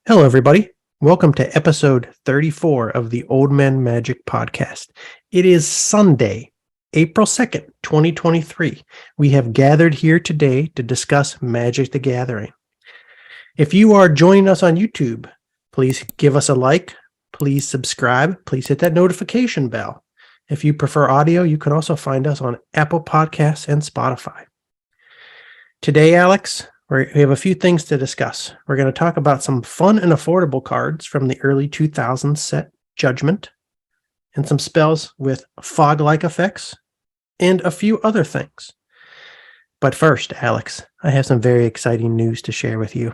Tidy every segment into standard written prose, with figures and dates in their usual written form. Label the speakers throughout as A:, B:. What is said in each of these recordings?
A: Hello, everybody. Welcome to episode 34 of the Old Men Magic podcast. It is Sunday, April 2nd, 2023. We have gathered here today to discuss Magic the Gathering. If you are joining us on YouTube, please give us a like, please subscribe, please hit that notification bell. If you prefer audio, you can also find us on Apple Podcasts and Spotify. Today, Alex, we have a few things to discuss. We're going to talk about some fun and affordable cards from the early 2000s set Judgement, and some spells with fog-like effects, and a few other things. But first, Alex, I have some very exciting news to share with you.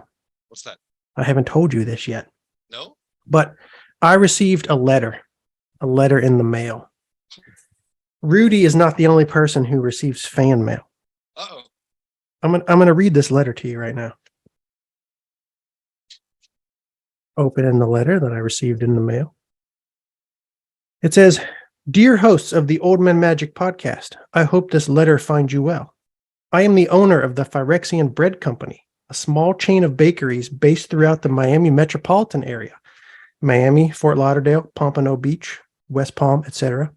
B: What's that?
A: I haven't told you this yet.
B: No?
A: But I received a letter in the mail. Rudy is not the only person who receives fan mail.
B: Uh-oh.
A: I'm going to read this letter to you right now. Opening the letter that I received in the mail. It says, "Dear hosts of the Old Men Magic podcast, I hope this letter finds you well. I am the owner of the Phyrexian Bread Company, a small chain of bakeries based throughout the Miami metropolitan area. Miami, Fort Lauderdale, Pompano Beach, West Palm, etc.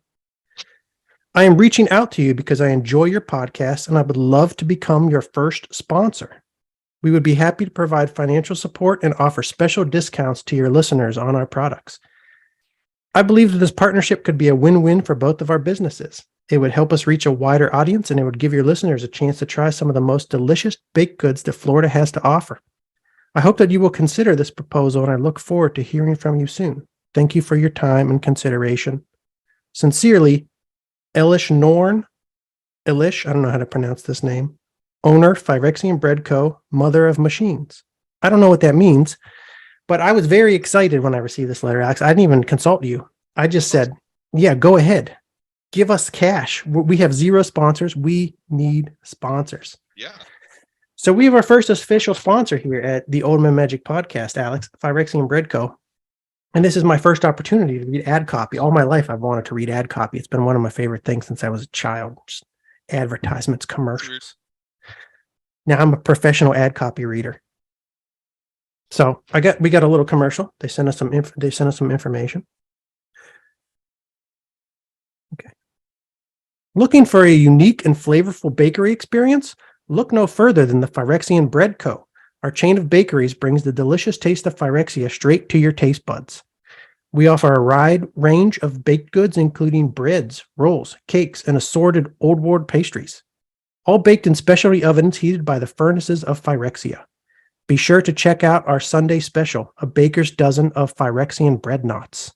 A: I am reaching out to you because I enjoy your podcast and I would love to become your first sponsor. We would be happy to provide financial support and offer special discounts to your listeners on our products. I believe that this partnership could be a win-win for both of our businesses. It would help us reach a wider audience and it would give your listeners a chance to try some of the most delicious baked goods that Florida has to offer. I hope that you will consider this proposal and I look forward to hearing from you soon. Thank you for your time and consideration. Sincerely, Elish Norn, I don't know how to pronounce this name, owner, Phyrexian Bread Co., mother of machines." I don't know what that means, but I was very excited when I received this letter, Alex. I didn't even consult you. I just said, yeah, go ahead. Give us cash. We have zero sponsors. We need sponsors.
B: Yeah.
A: So we have our first official sponsor here at the Old Men Magic podcast, Alex, Phyrexian Bread Co. And this is my first opportunity to read ad copy. All my life, I've wanted to read ad copy. It's been one of my favorite things since I was a child. Just advertisements, commercials. Now I'm a professional ad copy reader. So we got a little commercial. They sent us some information. Okay. Looking for a unique and flavorful bakery experience? Look no further than the Phyrexian Bread Co. Our chain of bakeries brings the delicious taste of Phyrexia straight to your taste buds. We offer a wide range of baked goods, including breads, rolls, cakes, and assorted old world pastries, all baked in specialty ovens heated by the furnaces of Phyrexia. Be sure to check out our Sunday special, a baker's dozen of Phyrexian bread knots.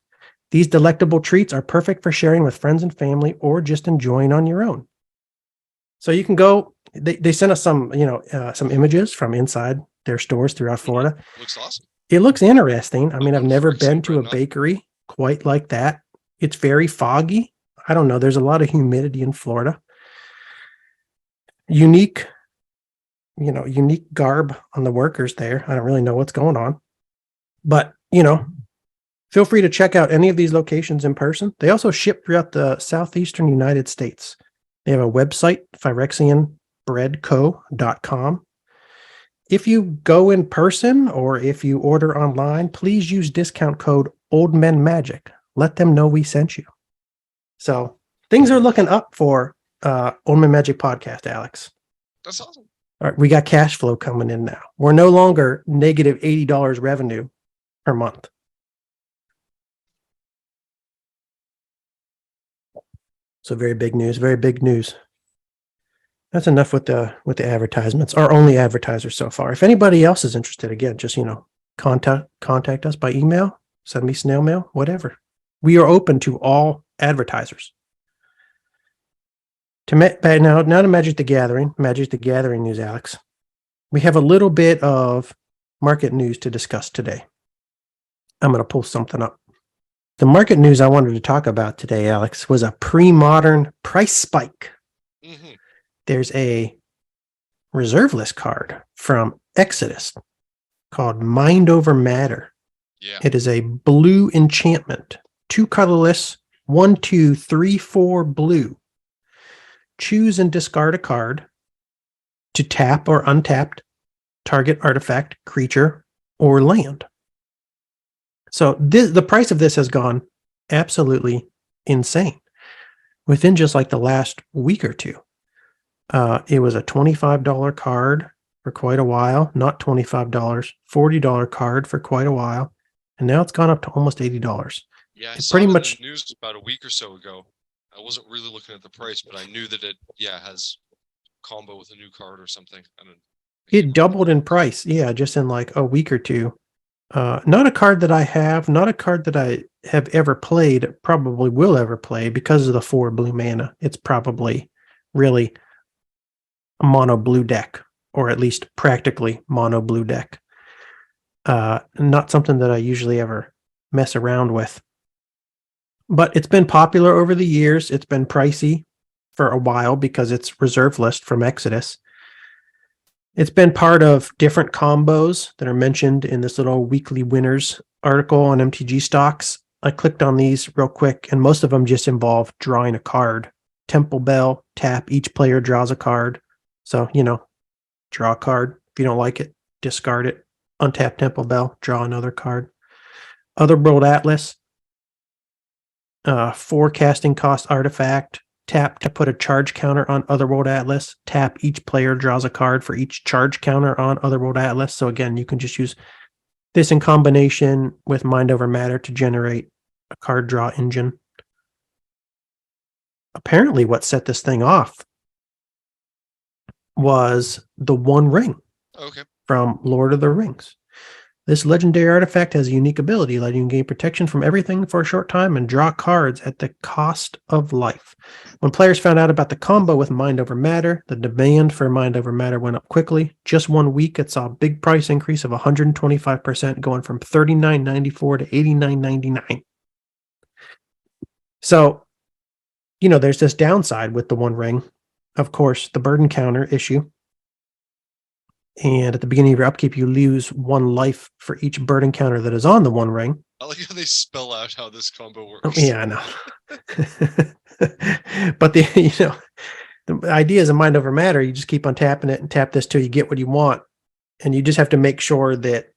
A: These delectable treats are perfect for sharing with friends and family or just enjoying on your own. So you can go, they sent us some images from inside their stores throughout Florida.
B: Looks awesome.
A: It looks interesting. I mean, I've never been to a bakery quite like that. It's very foggy. I don't know. There's a lot of humidity in Florida. Unique garb on the workers there. I don't really know what's going on. But, feel free to check out any of these locations in person. They also ship throughout the southeastern United States. They have a website, PhyrexianBreadCo.com. If you go in person or if you order online, please use discount code OldMenMagic. Let them know we sent you. So things are looking up for Old Men Magic podcast, Alex.
B: That's awesome.
A: All right, we got cash flow coming in now. We're no longer negative $80 revenue per month. So very big news, very big news. That's enough with the advertisements. Our only advertisers so far. If anybody else is interested, again, just contact us by email, send me snail mail, whatever. We are open to all advertisers. Now to Magic the Gathering news, Alex. We have a little bit of market news to discuss today. I'm going to pull something up. The market news I wanted to talk about today, Alex, was a pre-modern price spike.
B: Mm-hmm.
A: There's a reserve list card from Exodus called Mind Over Matter.
B: Yeah.
A: It is a blue enchantment, 2 colorless, 1, 2, 3, 4 blue. Choose and discard a card to tap or untap target artifact, creature, or land. So the price of this has gone absolutely insane within just like the last week or two. It was a $25 card for quite a while, not $25, $40 card for quite a while. And now it's gone up to almost $80.
B: Yeah, I
A: It
B: saw
A: pretty
B: it in
A: much
B: the news about a week or so ago. I wasn't really looking at the price, but I knew that it has combo with a new card or something. I can't
A: it doubled in price. Yeah, just in like a week or two. Not a card that I have, not a card that I have ever played, probably will ever play because of the 4 blue mana. It's probably really a mono blue deck, or at least practically mono blue deck. Not something that I usually ever mess around with. But it's been popular over the years. It's been pricey for a while because it's reserve list from Exodus. It's been part of different combos that are mentioned in this little weekly winners article on MTG stocks. I clicked on these real quick, and most of them just involve drawing a card. Temple Bell, tap, each player draws a card. So, draw a card. If you don't like it, discard it. Untap Temple Bell, draw another card. Otherworld Atlas, forecasting cost artifact. Tap to put a charge counter on Otherworld Atlas. Tap, each player draws a card for each charge counter on Otherworld Atlas. So again, you can just use this in combination with Mind Over Matter to generate a card draw engine. Apparently, what set this thing off was the One Ring from Lord of the Rings. This legendary artifact has a unique ability, letting you gain protection from everything for a short time and draw cards at the cost of life. When players found out about the combo with Mind Over Matter, the demand for Mind Over Matter went up quickly. Just 1 week, it saw a big price increase of 125%, going from $39.94 to $89.99. So, there's this downside with the One Ring. Of course, the burden counter issue. And at the beginning of your upkeep, you lose 1 life for each burden counter that is on the One Ring.
B: I like how they spell out how this combo works.
A: Yeah, I know. But the idea is a Mind Over Matter. You just keep on tapping it and tap this till you get what you want. And you just have to make sure that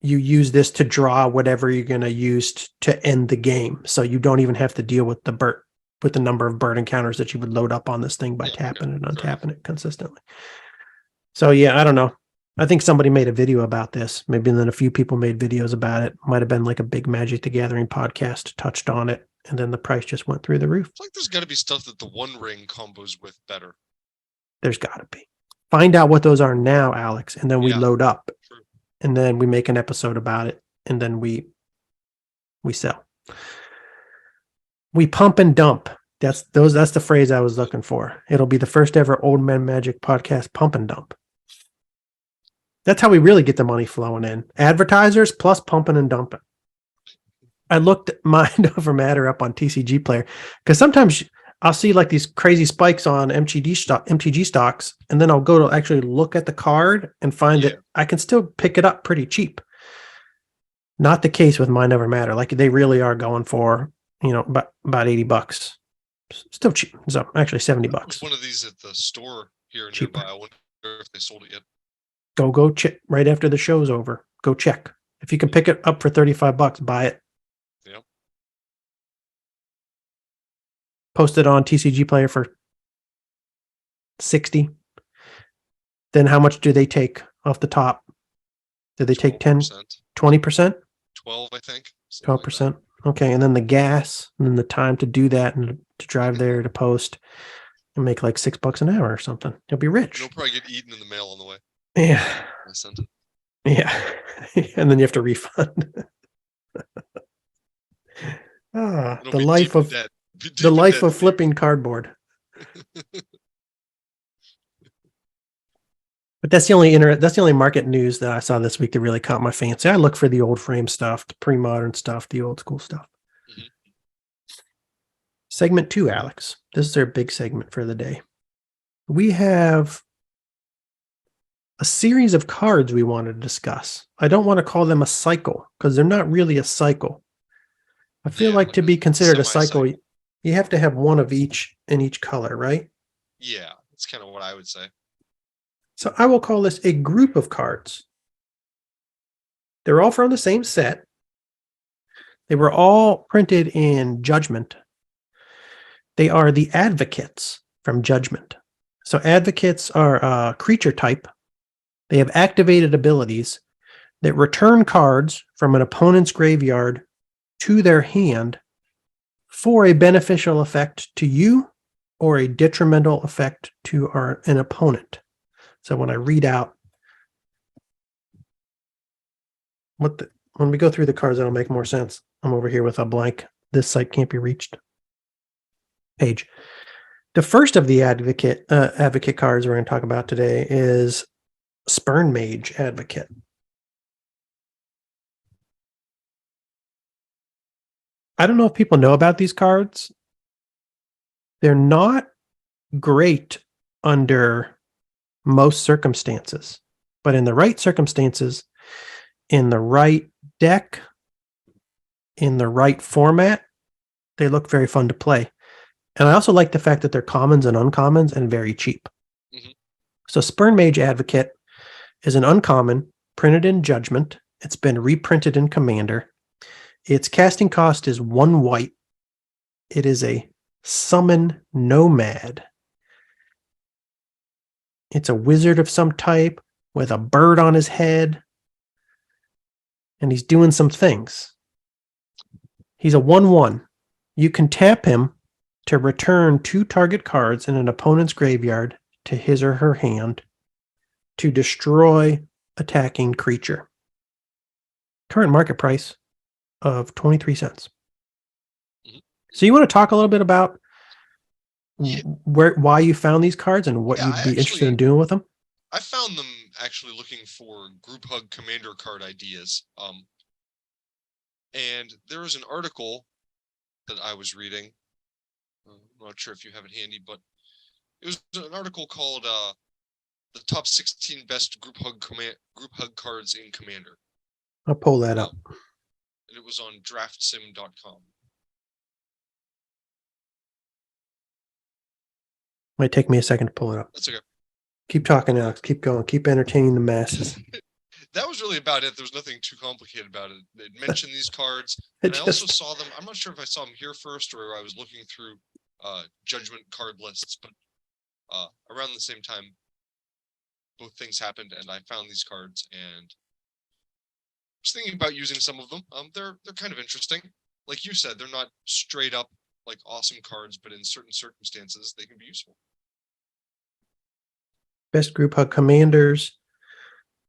A: you use this to draw whatever you're going to use to end the game. So you don't even have to deal with the number of burden counters that you would load up on this thing by tapping and untapping it consistently. So yeah, I don't know. I think somebody made a video about this. Maybe then a few people made videos about it. Might have been like a big Magic the Gathering podcast touched on it, and then the price just went through the roof.
B: It's like there's got to be stuff that the One Ring combos with better.
A: There's got to be. Find out what those are now, Alex, and then we load up.
B: True.
A: And then we make an episode about it, and then we sell. We pump and dump. That's the phrase I was looking for. It'll be the first ever Old Man Magic podcast pump and dump. That's how we really get the money flowing in. Advertisers plus pumping and dumping. I looked Mind Over Matter up on TCG Player because sometimes I'll see like these crazy spikes on MTG stocks, and then I'll go to actually look at the card and find that I can still pick it up pretty cheap. Not the case with Mind Over Matter. Like they really are going for, about $80. Still cheap. So actually $70.
B: There's one of these at the store here nearby. I wonder if they sold it yet.
A: Go check right after the show's over. Go check. If you can pick it up for $35, buy it.
B: Yep.
A: Post it on TCG Player for $60. Then how much do they take off the top? Do they take 10, 20%?
B: 12, I think.
A: 12%. Like okay, and then the gas, and then the time to do that and to drive there to post and make like $6 an hour or something. You'll be rich.
B: You'll probably get eaten in the mail on the way.
A: Yeah.
B: I sent it.
A: Yeah. And then you have to refund. The life of flipping cardboard. But that's the only market news that I saw this week that really caught my fancy. I look for the old frame stuff, the pre-modern stuff, the old school stuff. Mm-hmm. Segment 2, Alex. This is our big segment for the day. We have a series of cards we want to discuss. I don't want to call them a cycle because they're not really a cycle. I feel like to be considered a cycle, you have to have one of each in each color, right?
B: Yeah, that's kind of what I would say.
A: So I will call this a group of cards. They're all from the same set. They were all printed in Judgement. They are the Advocates from Judgement. So Advocates are a creature type. They have activated abilities that return cards from an opponent's graveyard to their hand for a beneficial effect to you or a detrimental effect to an opponent. So when I read out when we go through the cards, that'll make more sense. I'm over here with a blank. This site can't be reached page. The first of the advocate cards we're going to talk about today is Spurn Mage Advocate. I don't know if people know about these cards. They're not great under most circumstances, but in the right circumstances, in the right deck, in the right format, they look very fun to play. And I also like the fact that they're commons and uncommons and very cheap. Mm-hmm. So Spurn Mage Advocate is an uncommon printed in Judgement. It's been reprinted in Commander. Its casting cost is 1 white. It is a summon nomad. It's a wizard of some type with a bird on his head. And he's doing some things. He's a 1/1. You can tap him to return 2 target cards in an opponent's graveyard to his or her hand to destroy attacking creature. Current market price of 23 cents. Mm-hmm. So you want to talk a little bit about why you found these cards and what you'd be interested in doing with them?
B: I found them actually looking for group hug commander card ideas. And there was an article that I was reading. I'm not sure if you have it handy, but it was an article called "The Top 16 Best Group Hug Cards in Commander."
A: I'll pull that up.
B: And it was on draftsim.com.
A: Might take me a second to pull it up.
B: That's okay.
A: Keep talking, Alex. Keep going. Keep entertaining the masses.
B: That was really about it. There was nothing too complicated about it. It mentioned these cards, and I also saw them. I'm not sure if I saw them here first or I was looking through Judgement card lists, but around the same time, both things happened, and I found these cards and was thinking about using some of them. They're kind of interesting. Like you said, they're not straight up like awesome cards, but in certain circumstances, they can be useful.
A: Best group hug commanders.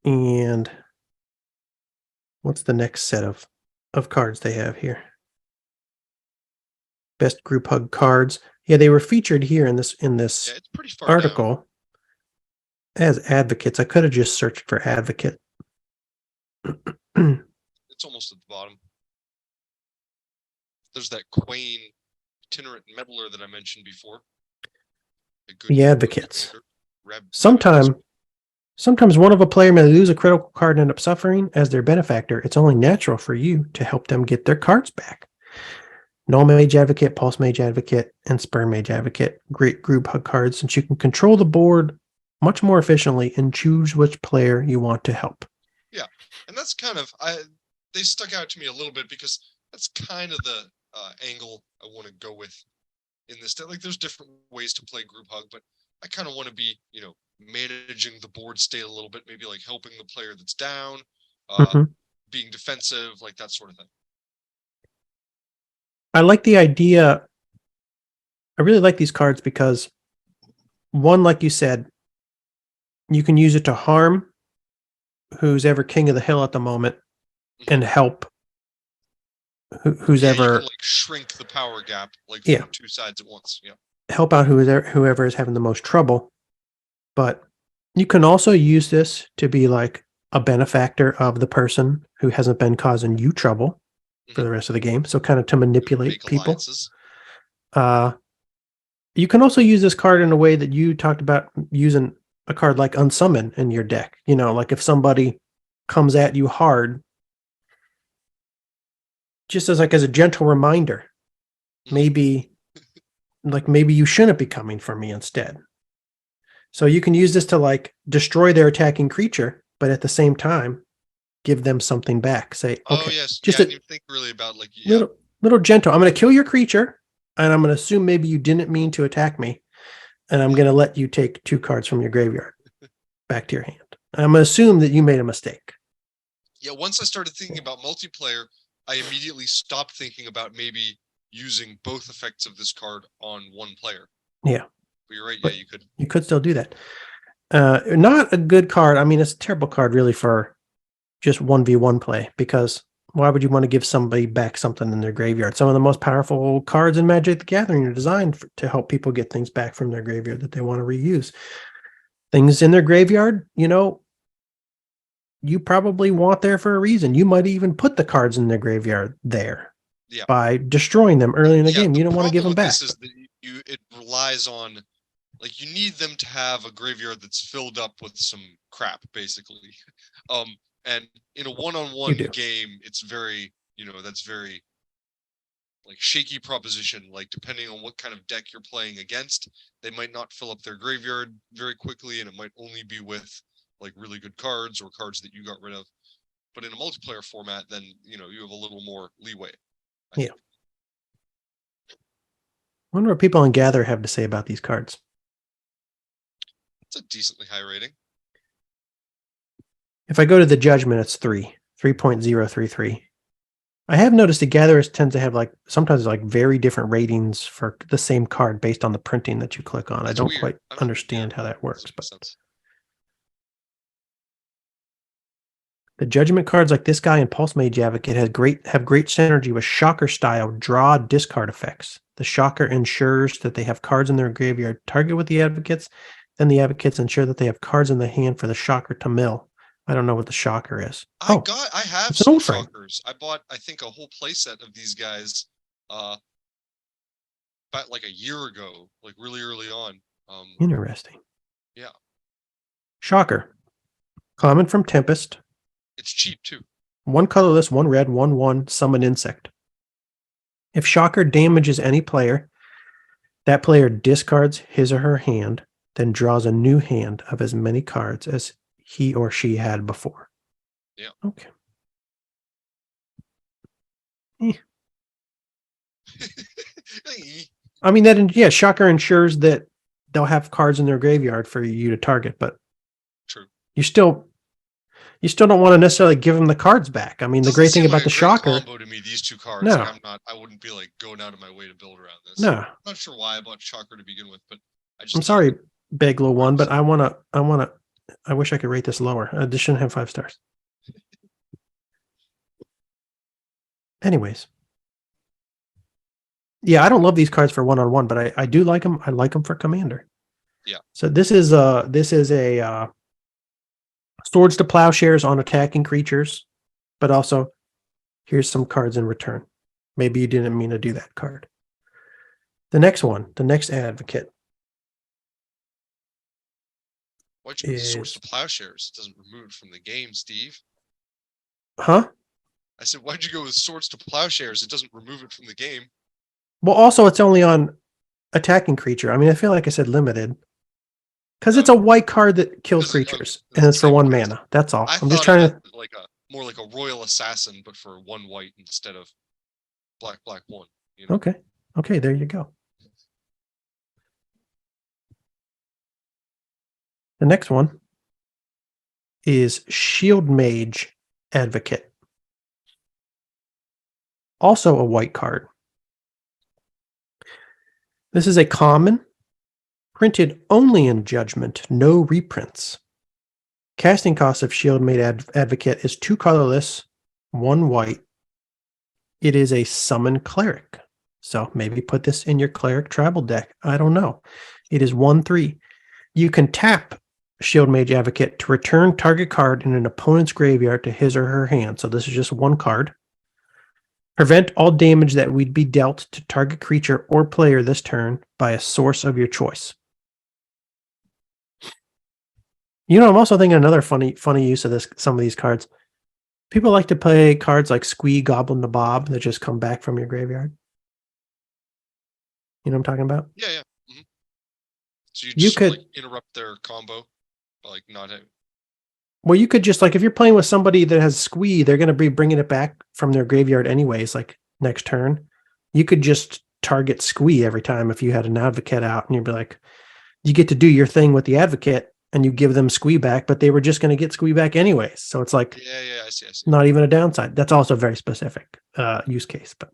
A: And what's the next set of cards they have here? Best group hug cards. Yeah, they were featured here in this
B: it's pretty far
A: article down. As advocates. I could have just searched for advocate.
B: It's almost at the bottom. There's that Quain itinerant meddler that I mentioned before.
A: The advocates. Sometimes one of a player may lose a critical card and end up suffering. As their benefactor, it's only natural for you to help them get their cards back. Null Mage Advocate, Pulse Mage Advocate, and Spurn Mage Advocate. Great group hug cards, since you can control the board much more efficiently and choose which player you want to help.
B: Yeah, and that's kind of, they stuck out to me a little bit because that's kind of the angle I want to go with in this. Like, there's different ways to play group hug, but I kind of want to be, managing the board state a little bit, maybe like helping the player that's down, being defensive, like that sort of thing.
A: I like the idea. I really like these cards because, one, like you said, you can use it to harm who's ever king of the hill at the moment and help who's ever.
B: You can, like, shrink the power gap from 2 sides at once. Yeah.
A: Help out whoever is having the most trouble. But you can also use this to be like a benefactor of the person who hasn't been causing you trouble for the rest of the game. So kind of to manipulate people. You can also use this card in a way that you talked about, using a card like Unsummon in your deck. Like if somebody comes at you hard, just as a gentle reminder, maybe you shouldn't be coming for me instead. So you can use this to destroy their attacking creature, but at the same time, give them something back. Say,
B: Oh
A: okay,
B: yes,
A: just
B: yeah. I
A: a
B: didn't even think really about like yeah.
A: little gentle. I'm going to kill your creature, and I'm going to assume maybe you didn't mean to attack me, and I'm going to let you take 2 cards from your graveyard back to your hand. And I'm going to assume that you made a mistake.
B: Yeah, once I started thinking about multiplayer, I immediately stopped thinking about maybe using both effects of this card on one player.
A: Yeah.
B: But you're right.
A: But
B: Yeah, you could.
A: You could still do that. Not a good card. I mean, it's a terrible card really for just 1v1 play, because why would you want to give somebody back something in their graveyard? Some of the most powerful cards in Magic the Gathering are designed to help people get things back from their graveyard that they want to reuse. Things in their graveyard, you probably want there for a reason. You might even put the cards in their graveyard there by destroying them early in the game. You don't want to give them back.
B: This is that it relies on, like, you need them to have a graveyard that's filled up with some crap, basically. And in a one-on-one game, it's very, that's very like shaky proposition. Like, depending on what kind of deck you're playing against, they might not fill up their graveyard very quickly, and it might only be with like really good cards or cards that you got rid of. But in a multiplayer format, then you have a little more leeway. I think.
A: I wonder what people on Gather have to say about these cards.
B: It's a decently high rating.
A: If I go to the Judgment, it's 3.033. I have noticed the Gatherers tend to have sometimes very different ratings for the same card based on the printing that you click on. I don't quite understand how that works, but the Judgment cards like this guy and Pulse Mage Advocate have great synergy with Shocker style draw discard effects. The Shocker ensures that they have cards in their graveyard target with the Advocates, then the Advocates ensure that they have cards in the hand for the Shocker to mill. I don't know what the Shocker is.
B: I have some Shockers. I bought, I think, a whole playset of these guys about like a year ago, like really early on.
A: Interesting.
B: Yeah.
A: Shocker. Common from Tempest.
B: It's cheap too.
A: 1 colorless, 1 red, 1/1, summon insect. If Shocker damages any player, that player discards his or her hand, then draws a new hand of as many cards as he or she had before.
B: Yeah.
A: Okay. I mean, Shocker ensures that they'll have cards in their graveyard for you to target, but
B: true.
A: You still don't want to necessarily give them the cards back. I mean, the great thing about the Shocker
B: combo to me, these 2 cards.
A: No.
B: Like, I wouldn't be like going out of my way to build around this.
A: No.
B: I'm not sure why I bought Shocker to begin with, but
A: I'm sorry, Big Little One, but I wish I could rate this lower. This shouldn't have 5 stars. Anyways. Yeah, I don't love these cards for 1-on-1, but I do like them. I like them for Commander.
B: Yeah.
A: So this is a Swords to Plowshares on attacking creatures, but also here's some cards in return. Maybe you didn't mean to do that card. The next Advocate.
B: Why'd you use Swords to Plowshares? It doesn't remove it from the game, Steve.
A: Huh?
B: I said, why'd you go with Swords to Plowshares? It doesn't remove it from the game.
A: Well, also, it's only on attacking creature. I mean, I feel like I said limited. Because it's a white card that kills creatures, and it's for 1 mana. That's all. I'm just trying to
B: more like a Royal Assassin, but for 1 white instead of black 1.
A: Okay, there you go. The next one is Shield Mage Advocate. Also a white card. This is a common, printed only in Judgment, no reprints. Casting cost of Shield Mage Advocate is 2 colorless, 1 white. It is a summon cleric. So maybe put this in your cleric tribal deck. I don't know. It is 1/3. You can tap Shield Mage Advocate to return target card in an opponent's graveyard to his or her hand. So this is just 1 card. Prevent all damage that would be dealt to target creature or player this turn by a source of your choice. I'm also thinking another funny use of some of these cards. People like to play cards like Squee, Goblin the Bob that just come back from your graveyard. You know what I'm talking about?
B: Yeah. Mm-hmm. So you could interrupt their combo by not having.
A: Well, you could just, like, if you're playing with somebody that has squee, they're going to be bringing it back from their graveyard anyways, like next turn. You could just target squee every time if you had an advocate out, and you'd be like, you get to do your thing with the advocate and you give them squee back, but they were just going to get squee back anyways. So it's like,
B: Yeah, I see.
A: not even a downside. That's also a very specific use case, but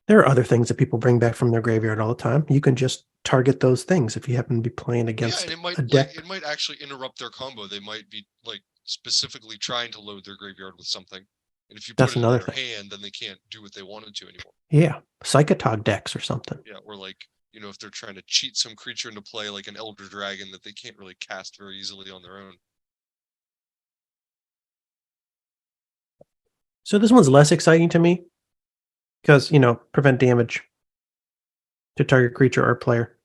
A: there are other things that people bring back from their graveyard all the time. You can just target those things if you happen to be playing
B: Yeah,
A: against
B: and it might
A: a deck.
B: it might actually interrupt their combo. They might be like specifically trying to load their graveyard with something. And if you put
A: That's
B: it in
A: another
B: their
A: thing.
B: hand, then they can't do what they wanted to anymore.
A: Yeah, Psychotog decks or something.
B: Yeah, or like, if they're trying to cheat some creature into play, like an Elder Dragon that they can't really cast very easily on their own.
A: So this one's less exciting to me because, prevent damage to target creature or player.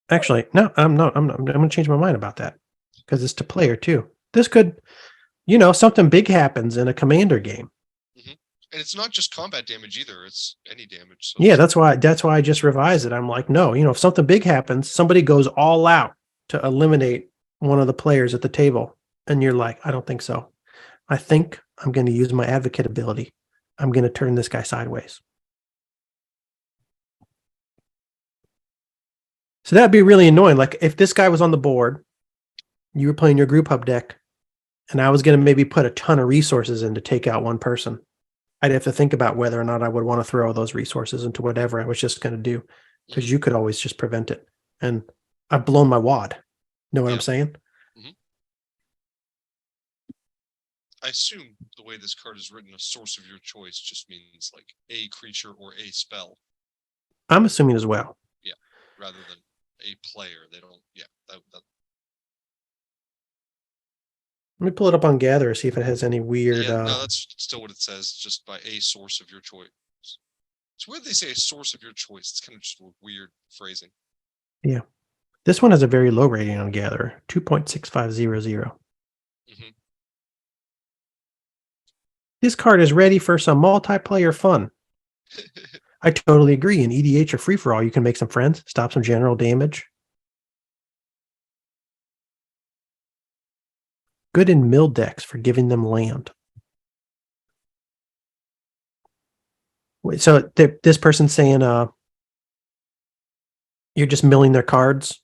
A: Actually, no, I'm going to change my mind about that because it's to player too. This could, something big happens in a commander game.
B: And it's not just combat damage either. It's any damage. So
A: Yeah, that's why I just revised it. I'm like, no, if something big happens, somebody goes all out to eliminate one of the players at the table. And you're like, I don't think so. I think I'm going to use my advocate ability. I'm going to turn this guy sideways. So that'd be really annoying. Like if this guy was on the board, you were playing your group hub deck, and I was going to maybe put a ton of resources in to take out one person. I'd have to think about whether or not I would want to throw those resources into whatever I was just going to do, because you could always just prevent it. And I've blown my wad. Know what I'm saying?
B: I assume the way this card is written, a source of your choice just means like a creature or a spell.
A: I'm assuming as well.
B: Yeah, rather than a player. They don't. Yeah, that.
A: Let me pull it up on Gather, see if it has any weird.
B: Yeah, no, that's still what it says. Just by a source of your choice. It's weird they say a source of your choice. It's kind of just weird phrasing.
A: Yeah, this one has a very low rating on Gather, 2.6500. This card is ready for some multiplayer fun. I totally agree. In EDH or free for all, you can make some friends, stop some general damage. Good in mill decks for giving them land. Wait, so this person's saying you're just milling their cards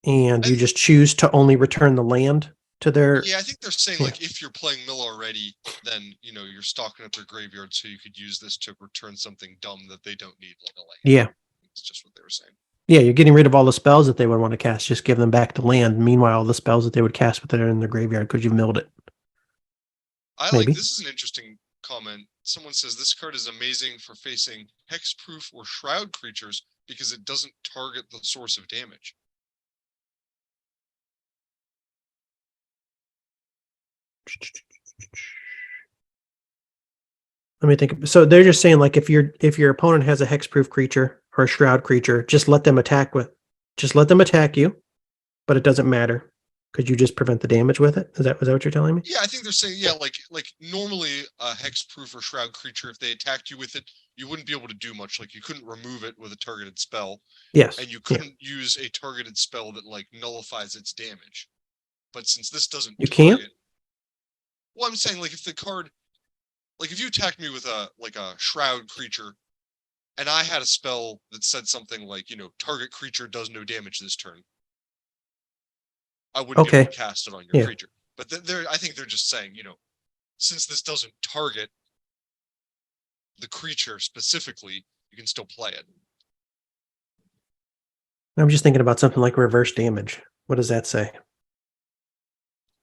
A: and you just choose to only return the land to their.
B: Yeah, I think they're saying like if you're playing mill already, then you're stocking up their graveyard so you could use this to return something dumb that they don't need, like a land.
A: Yeah.
B: It's just what they were saying.
A: Yeah, you're getting rid of all the spells that they would want to cast. Just give them back the land. Meanwhile, the spells that they would cast with it are in their graveyard because you've milled it.
B: This is an interesting comment. Someone says this card is amazing for facing hexproof or shroud creatures because it doesn't target the source of damage.
A: Let me think. So they're just saying, like, if your opponent has a hexproof creature or a shroud creature, just let them attack you, but it doesn't matter because you just prevent the damage with it. Is that what you're telling me?
B: Yeah, I think they're saying, like normally a hexproof or shroud creature, if they attacked you with it, you wouldn't be able to do much. Like you couldn't remove it with a targeted spell.
A: Yes.
B: And you couldn't use a targeted spell that like nullifies its damage. But since this doesn't
A: can't?
B: Well, I'm saying like if the card, like if you attacked me with a shroud creature and I had a spell that said something like, target creature does no damage this turn, I wouldn't be able to cast it on your creature. But I think they're just saying, since this doesn't target the creature specifically, you can still play it.
A: I'm just thinking about something like reverse damage. What does that say?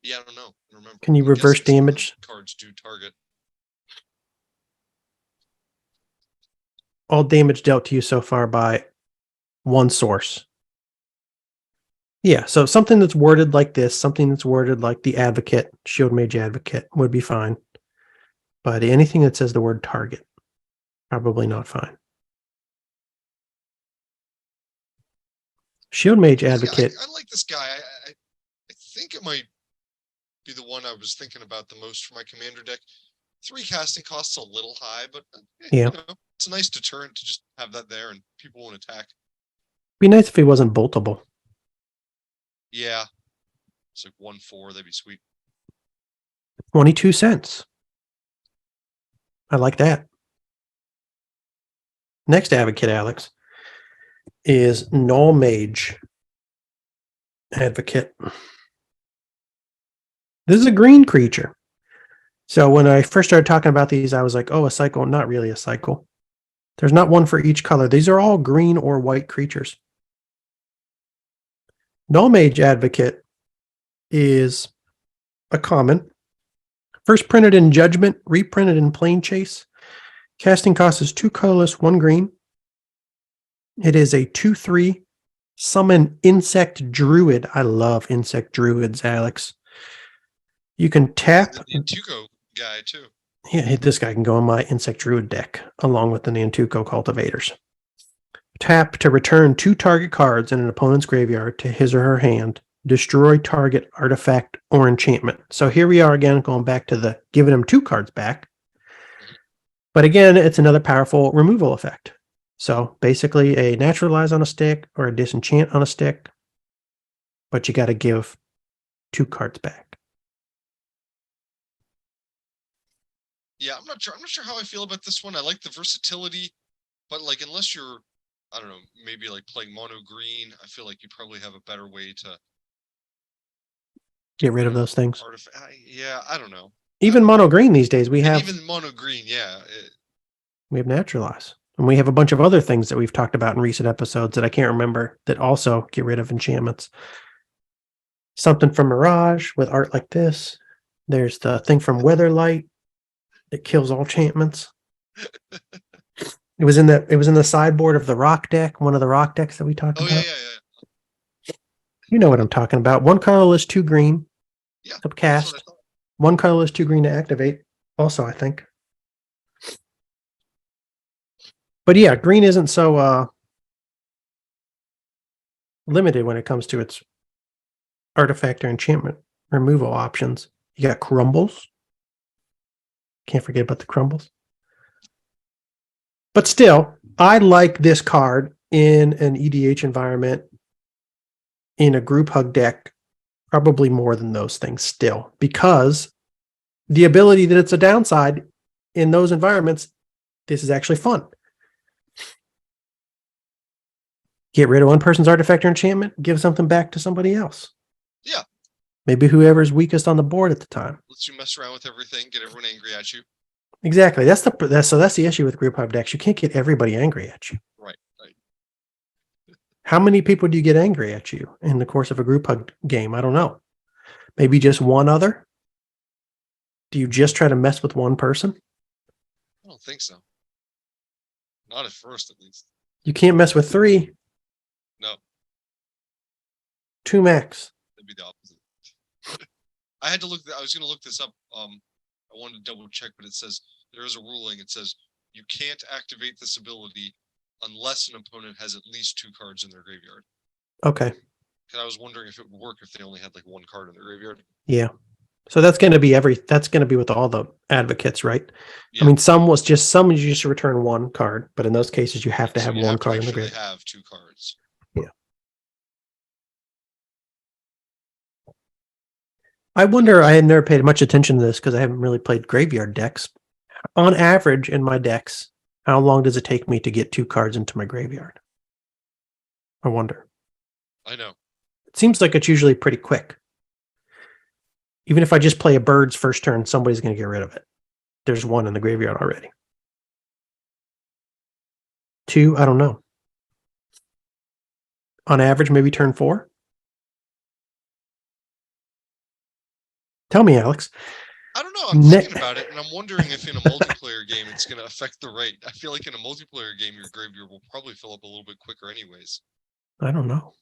B: Yeah, I don't know. I don't remember.
A: Can you reverse damage?
B: Cards do target.
A: All damage dealt to you so far by one source. Yeah, so something that's worded like this, something that's worded like the Advocate, Shield Mage Advocate would be fine. But anything that says the word target, probably not fine. Shield Mage Advocate.
B: I like this guy. I think it might be the one I was thinking about the most for my commander deck. 3 casting costs a little high, but it's a nice deterrent to just have that there and people won't attack.
A: Be nice if he wasn't boltable.
B: Yeah. It's like 1-4. That'd be sweet.
A: 22 cents. I like that. Next advocate, Alex, is Null Mage Advocate. This is a green creature. So when I first started talking about these, I was like, oh, a cycle. Not really a cycle. There's not one for each color. These are all green or white creatures. Null Mage Advocate is a common. First printed in Judgment, reprinted in Plane Chase. Casting cost is 2 colorless, 1 green. It is a 2/3 summon insect druid. I love insect druids, Alex. You can tap.
B: The Nantuko guy too.
A: Yeah, this guy can go on my insect druid deck along with the Nantuko cultivators. Tap to return 2 target cards in an opponent's graveyard to his or her hand. Destroy target artifact or enchantment. So here we are again, going back to the giving him 2 cards back. But again, it's another powerful removal effect. So basically a naturalize on a stick or a disenchant on a stick, but you got to give 2 cards back.
B: Yeah, I'm not sure how I feel about this one. I like the versatility, but like unless you're, I don't know, maybe like playing mono green, I feel like you probably have a better way to
A: get rid of those things.
B: Yeah, I don't know.
A: Even mono green these days, we have
B: even mono green. Yeah,
A: we have naturalize, and we have a bunch of other things that we've talked about in recent episodes that I can't remember that also get rid of enchantments. Something from Mirage with art like this. There's the thing from Weatherlight that kills all enchantments. It was in the sideboard of the rock deck, one of the rock decks that we talked about.
B: Yeah.
A: You know what I'm talking about. 1 colorless, 2 green.
B: Yeah.
A: Upcast. 1 colorless, 2 green to activate. Also, I think. But yeah, green isn't so limited when it comes to its artifact or enchantment removal options. You got crumbles. Can't forget about the crumbles. But still, I like this card in an EDH environment, in a group hug deck, probably more than those things still, because the ability that it's a downside in those environments, this is actually fun. Get rid of one person's artifact or enchantment, give something back to somebody else.
B: Yeah.
A: Maybe whoever's weakest on the board at the time.
B: Lets you mess around with everything, get everyone angry at you.
A: Exactly. That's the issue with group hug decks. You can't get everybody angry at you.
B: Right.
A: How many people do you get angry at you in the course of a group hug game? I don't know. Maybe just one other? Do you just try to mess with one person?
B: I don't think so. Not at first, at least.
A: You can't mess with 3.
B: No.
A: 2 max.
B: That'd be the opposite. I had to look. I was going to look this up. I wanted to double check, but it says there is a ruling. It says you can't activate this ability unless an opponent has at least 2 cards in their graveyard.
A: Okay.
B: Because I was wondering if it would work if they only had like 1 card in their graveyard.
A: Yeah. So that's going to be with all the advocates, right?
B: Yeah.
A: I mean, some you just return 1 card, but in those cases you have to have 1 card in the graveyard.
B: Have 2 cards.
A: Yeah. I wonder, I had never paid much attention to this because I haven't really played graveyard decks. On average, in my decks, how long does it take me to get 2 cards into my graveyard? I wonder.
B: I know.
A: It seems like it's usually pretty quick. Even if I just play a bird's first turn, somebody's going to get rid of it. There's 1 in the graveyard already. 2, I don't know. On average, maybe turn 4? Tell me, Alex.
B: I don't know. I'm thinking about it, and I'm wondering if in a multiplayer game it's going to affect the rate. I feel like in a multiplayer game, your graveyard will probably fill up a little bit quicker anyways.
A: I don't know.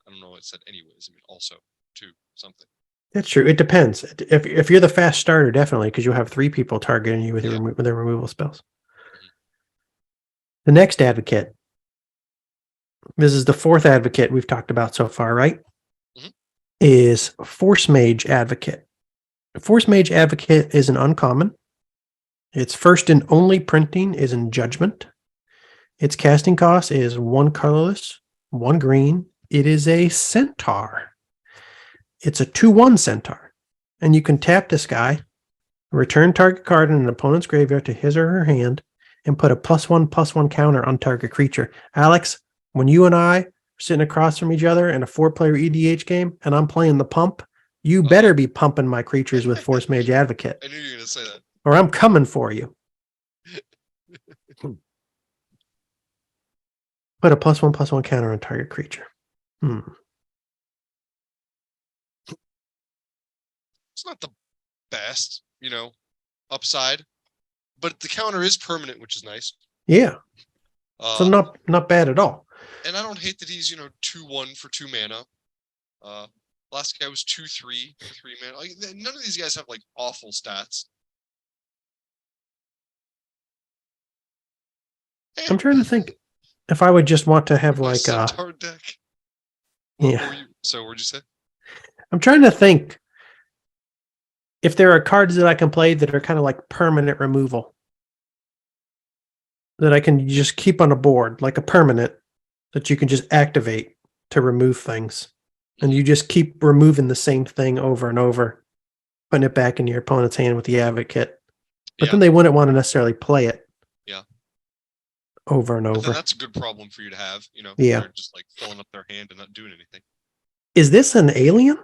B: I don't know what it said anyways. I mean, also, 2, something.
A: That's true. It depends. If you're the fast starter, definitely, because you'll have 3 people targeting you with their removal spells. Mm-hmm. The next advocate. This is the 4th advocate we've talked about so far, right? Mm-hmm. Is Force Mage Advocate. Force Mage Advocate is an uncommon. Its first and only printing is in Judgment. Its casting cost is 1 colorless, 1 green. It is a centaur. It's a 2/1 centaur. And you can tap this guy, return target card in an opponent's graveyard to his or her hand, and put a +1/+1 counter on target creature. Alex, when you and I are sitting across from each other in a 4-player EDH game and I'm playing the pump, you better be pumping my creatures with Force Mage Advocate.
B: I knew you were going to say that.
A: Or I'm coming for you. Put a +1/+1 counter on target creature.
B: It's not the best, upside, but the counter is permanent, which is nice.
A: Yeah. So not bad at all.
B: And I don't hate that he's 2/1 for 2 mana. Last guy was 2/3 for 3 mana. Like, none of these guys have like awful stats.
A: I'm trying to think if I would just want to have like a
B: Centaur deck.
A: Yeah.
B: So what'd you say?
A: I'm trying to think if there are cards that I can play that are kind of like permanent removal that I can just keep on a board, like a permanent that you can just activate to remove things. And you just keep removing the same thing over and over, putting it back in your opponent's hand with the Advocate. But then they wouldn't want to necessarily play it.
B: Yeah.
A: Over and
B: But
A: over.
B: then that's a good problem for you to have,
A: Yeah.
B: They're just like filling up their hand and not doing anything.
A: Is this an alien?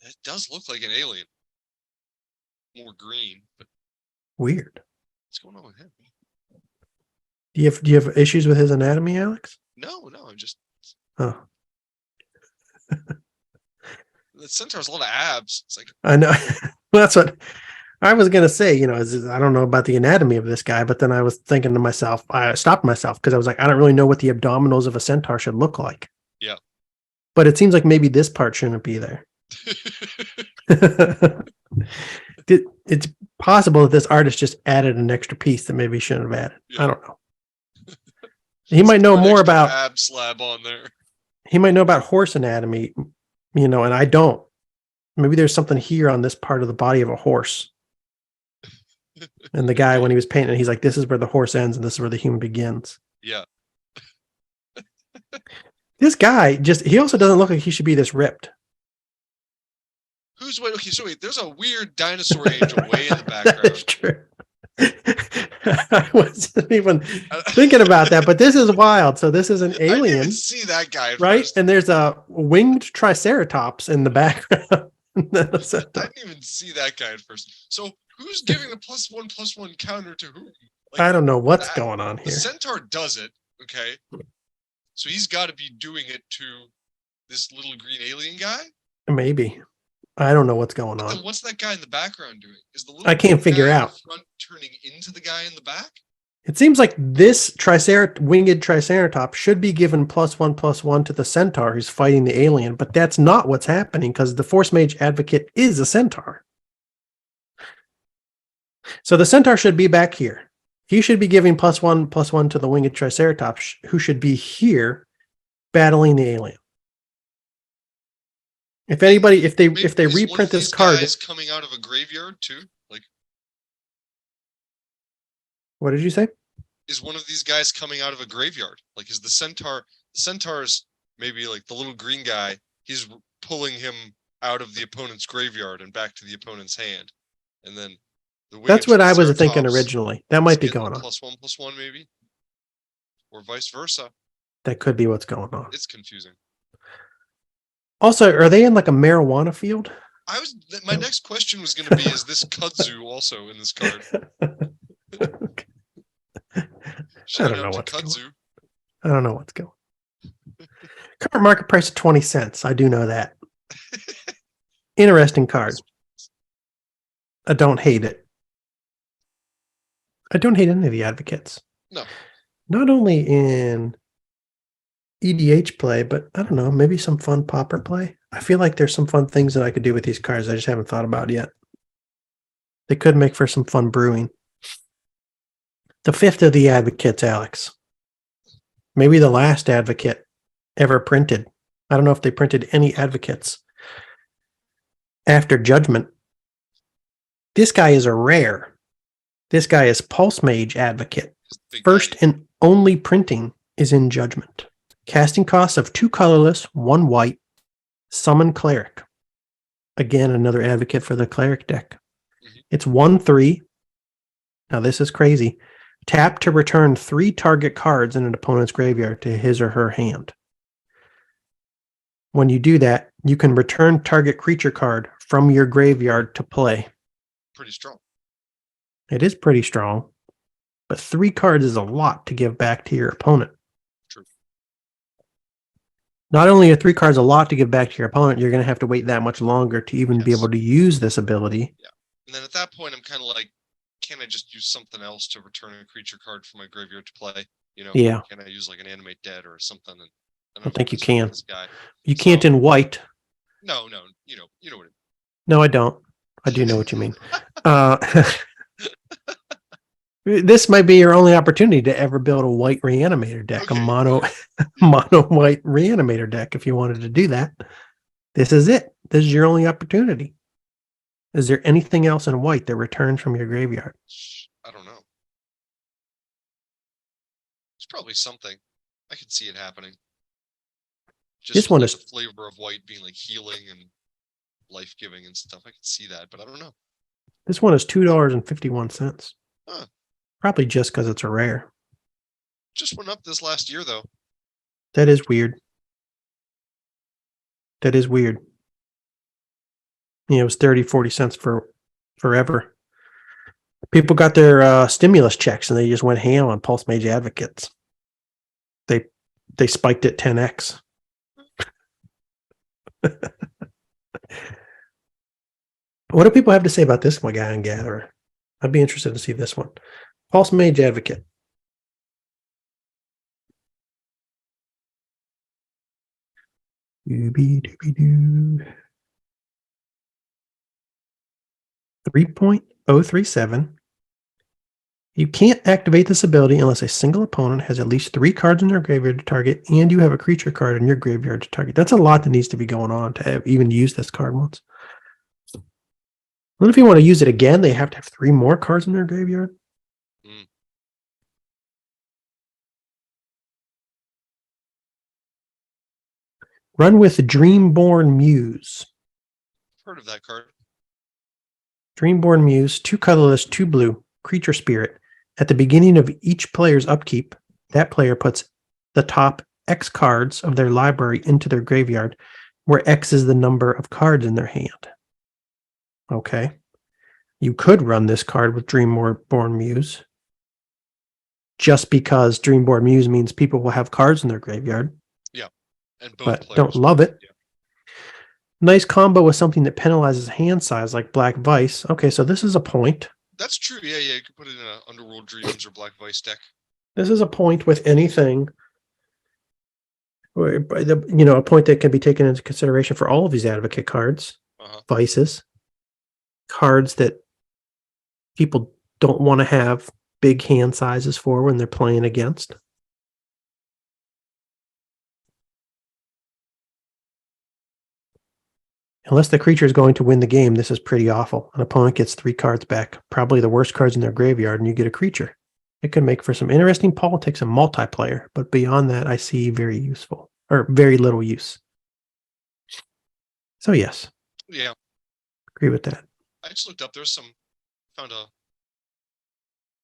B: It does look like an alien. More green, but
A: Weird.
B: what's going on with him?
A: Do you have issues with his anatomy, Alex?
B: No, I'm just.
A: Oh.
B: The Centaur's a lot of abs. It's like
A: I know. That's what I was going to say. I don't know about the anatomy of this guy, but then I was thinking to myself, I stopped myself because I was like, I don't really know what the abdominals of a centaur should look like.
B: Yeah.
A: But it seems like maybe this part shouldn't be there. It's possible that this artist just added an extra piece that maybe he shouldn't have added. Yeah. I don't know. He might know more about
B: ab slab on there.
A: He might know about horse anatomy, and I don't. Maybe there's something here on this part of the body of a horse. And the guy, when he was painting, he's like, this is where the horse ends and this is where the human begins.
B: Yeah.
A: This guy he also doesn't look like he should be this ripped.
B: Wait, there's a weird dinosaur angel way in the background.
A: That's true. I wasn't even thinking about that, but this is wild. So this is an alien.
B: I didn't even see that guy
A: right?
B: First.
A: And there's a winged triceratops in the background.
B: I didn't even see that guy at first. So who's giving a +1/+1 counter to who? Like,
A: I don't know what's going on here.
B: The centaur does it, okay? So he's got to be doing it to this little green alien guy?
A: Maybe. I don't know what's going on.
B: Then what's that guy in the background doing? Is the little
A: I can't figure out.
B: In the front turning into the guy in the back?
A: It seems like this winged triceratops should be given +1/+1 to the centaur who's fighting the alien, but that's not what's happening because the Force Mage Advocate is a centaur. So the centaur should be back here. He should be giving +1/+1 to the winged triceratops, who should be here battling the alien. If they reprint this card,
B: guys coming out of a graveyard too. Like,
A: what did you say?
B: Is one of these guys coming out of a graveyard? Like, is the centaur? The centaur's maybe like the little green guy. He's pulling him out of the opponent's graveyard and back to the opponent's hand, and then
A: that's what I was thinking originally. That might be going on.
B: +1/+1 maybe, or vice versa.
A: That could be what's going on.
B: It's confusing.
A: Also, are they in like a marijuana field?
B: My next question was going to be: is this kudzu also in this card?
A: Okay. I don't know what's going. Current market price of 20 cents. I do know that. Interesting card. I don't hate it. I don't hate any of the advocates.
B: No.
A: Not only in EDH play, but I don't know, maybe some fun popper play. I feel like there's some fun things that I could do with these cards I just haven't thought about yet. They could make for some fun brewing. The fifth of the advocates, Alex. Maybe the last advocate ever printed. I don't know if they printed any advocates after Judgment. This guy is a rare. This guy is Pulse Mage Advocate. First and only printing is in Judgment. Casting costs of 2 colorless, 1 white, Summon Cleric. Again, another advocate for the Cleric deck.
B: Mhm.
A: It's 1/3. Now, this is crazy. Tap to return 3 target cards in an opponent's graveyard to his or her hand. When you do that, you can return target creature card from your graveyard to play.
B: Pretty strong.
A: It is pretty strong, but 3 cards is a lot to give back to your opponent.
B: True.
A: Not only are 3 cards a lot to give back to your opponent, you're going to have to wait that much longer to even be able to use this ability.
B: Yeah. And then at that point, I'm kind of like, can I just use something else to return a creature card from my graveyard to play?
A: Yeah.
B: Can I use like an Animate Dead or something? And
A: I don't think you can.
B: This guy.
A: You can't in white.
B: No, you know what I mean.
A: No, I don't. I do know what you mean. This might be your only opportunity to ever build a white reanimator deck,
B: Okay.
A: a mono white reanimator deck. If you wanted to do that, this is it. This is your only opportunity. Is there anything else in white that returns from your graveyard?
B: I don't know. There's probably something. I could see it happening. Just
A: This one
B: like
A: is
B: the flavor of white being like healing and life-giving and stuff. I could see that, but I don't know.
A: This one is $2.51.
B: Huh.
A: Probably just because it's a rare.
B: Just went up this last year, though.
A: That is weird. That is weird. It was 30-40 cents for forever. People got their stimulus checks and they just went ham on Pulse Mage Advocates. They spiked it 10x. What do people have to say about this one, Guy and Gatherer? I'd be interested to see this one. Pulse Mage Advocate. Doobie-doobie-doo. 3.037. You can't activate this ability unless a single opponent has at least 3 cards in their graveyard to target, and you have a creature card in your graveyard to target. That's a lot that needs to be going on to even use this card once. What if you want to use it again? They have to have 3 more cards in their graveyard. Run with Dreamborn Muse.
B: Heard of that card.
A: Dreamborn Muse, 2 colorless, 2 blue, creature spirit. At the beginning of each player's upkeep, that player puts the top X cards of their library into their graveyard, where X is the number of cards in their hand. Okay. You could run this card with Dreamborn Muse, just because Dreamborn Muse means people will have cards in their graveyard.
B: Yeah. And both
A: but
B: players
A: don't love it.
B: Yeah.
A: Nice combo with something that penalizes hand size like Black Vice. Okay, so this is a point.
B: That's true. Yeah. You could put it in an Underworld Dreams or Black Vice deck.
A: This is a point with anything. A point that can be taken into consideration for all of these advocate cards, vices, cards that people don't want to have big hand sizes for when they're playing against. Unless the creature is going to win the game, this is pretty awful. An opponent gets 3 cards back, probably the worst cards in their graveyard, and you get a creature. It could make for some interesting politics and multiplayer, but beyond that, I see very little use. So yes.
B: Yeah.
A: Agree with that.
B: I just looked up, found a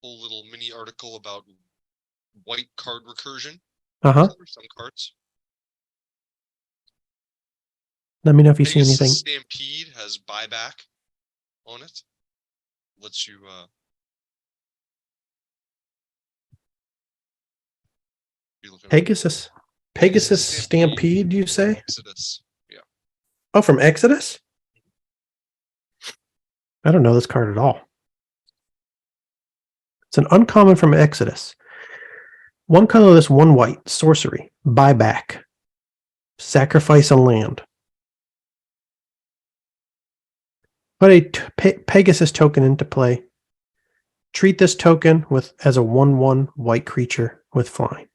B: whole little mini article about white card recursion.
A: Uh-huh.
B: Some cards.
A: Let me know if you see anything.
B: Stampede has buyback on it. Lets you
A: Pegasus Stampede, you say?
B: Exodus. Yeah.
A: Oh, from Exodus? I don't know this card at all. It's an uncommon from Exodus. 1 colorless, 1 white, sorcery, buyback, sacrifice a land. Put a Pegasus token into play. Treat this token as a 1/1 white creature with flying.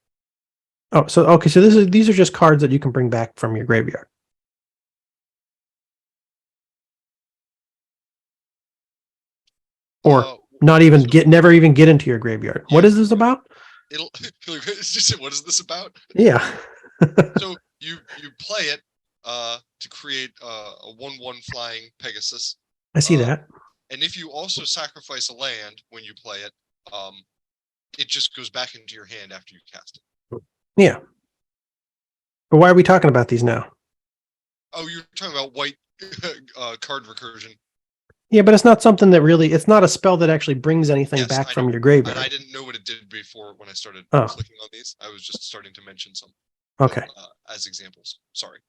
A: Oh, so okay, so these are just cards that you can bring back from your graveyard. Or never even get into your graveyard. Yeah. What is this about?
B: What is this about?
A: Yeah.
B: So you play it, to create a 1/1 flying Pegasus.
A: I see that.
B: And if you also sacrifice a land when you play it, it just goes back into your hand after you cast it.
A: Yeah. But why are we talking about these now?
B: Oh, you're talking about white card recursion.
A: Yeah, but it's not something that really, it's not a spell that actually brings anything back from your graveyard.
B: And I didn't know what it did before when I started clicking on these. I was just starting to mention some.
A: Okay.
B: As examples. Sorry.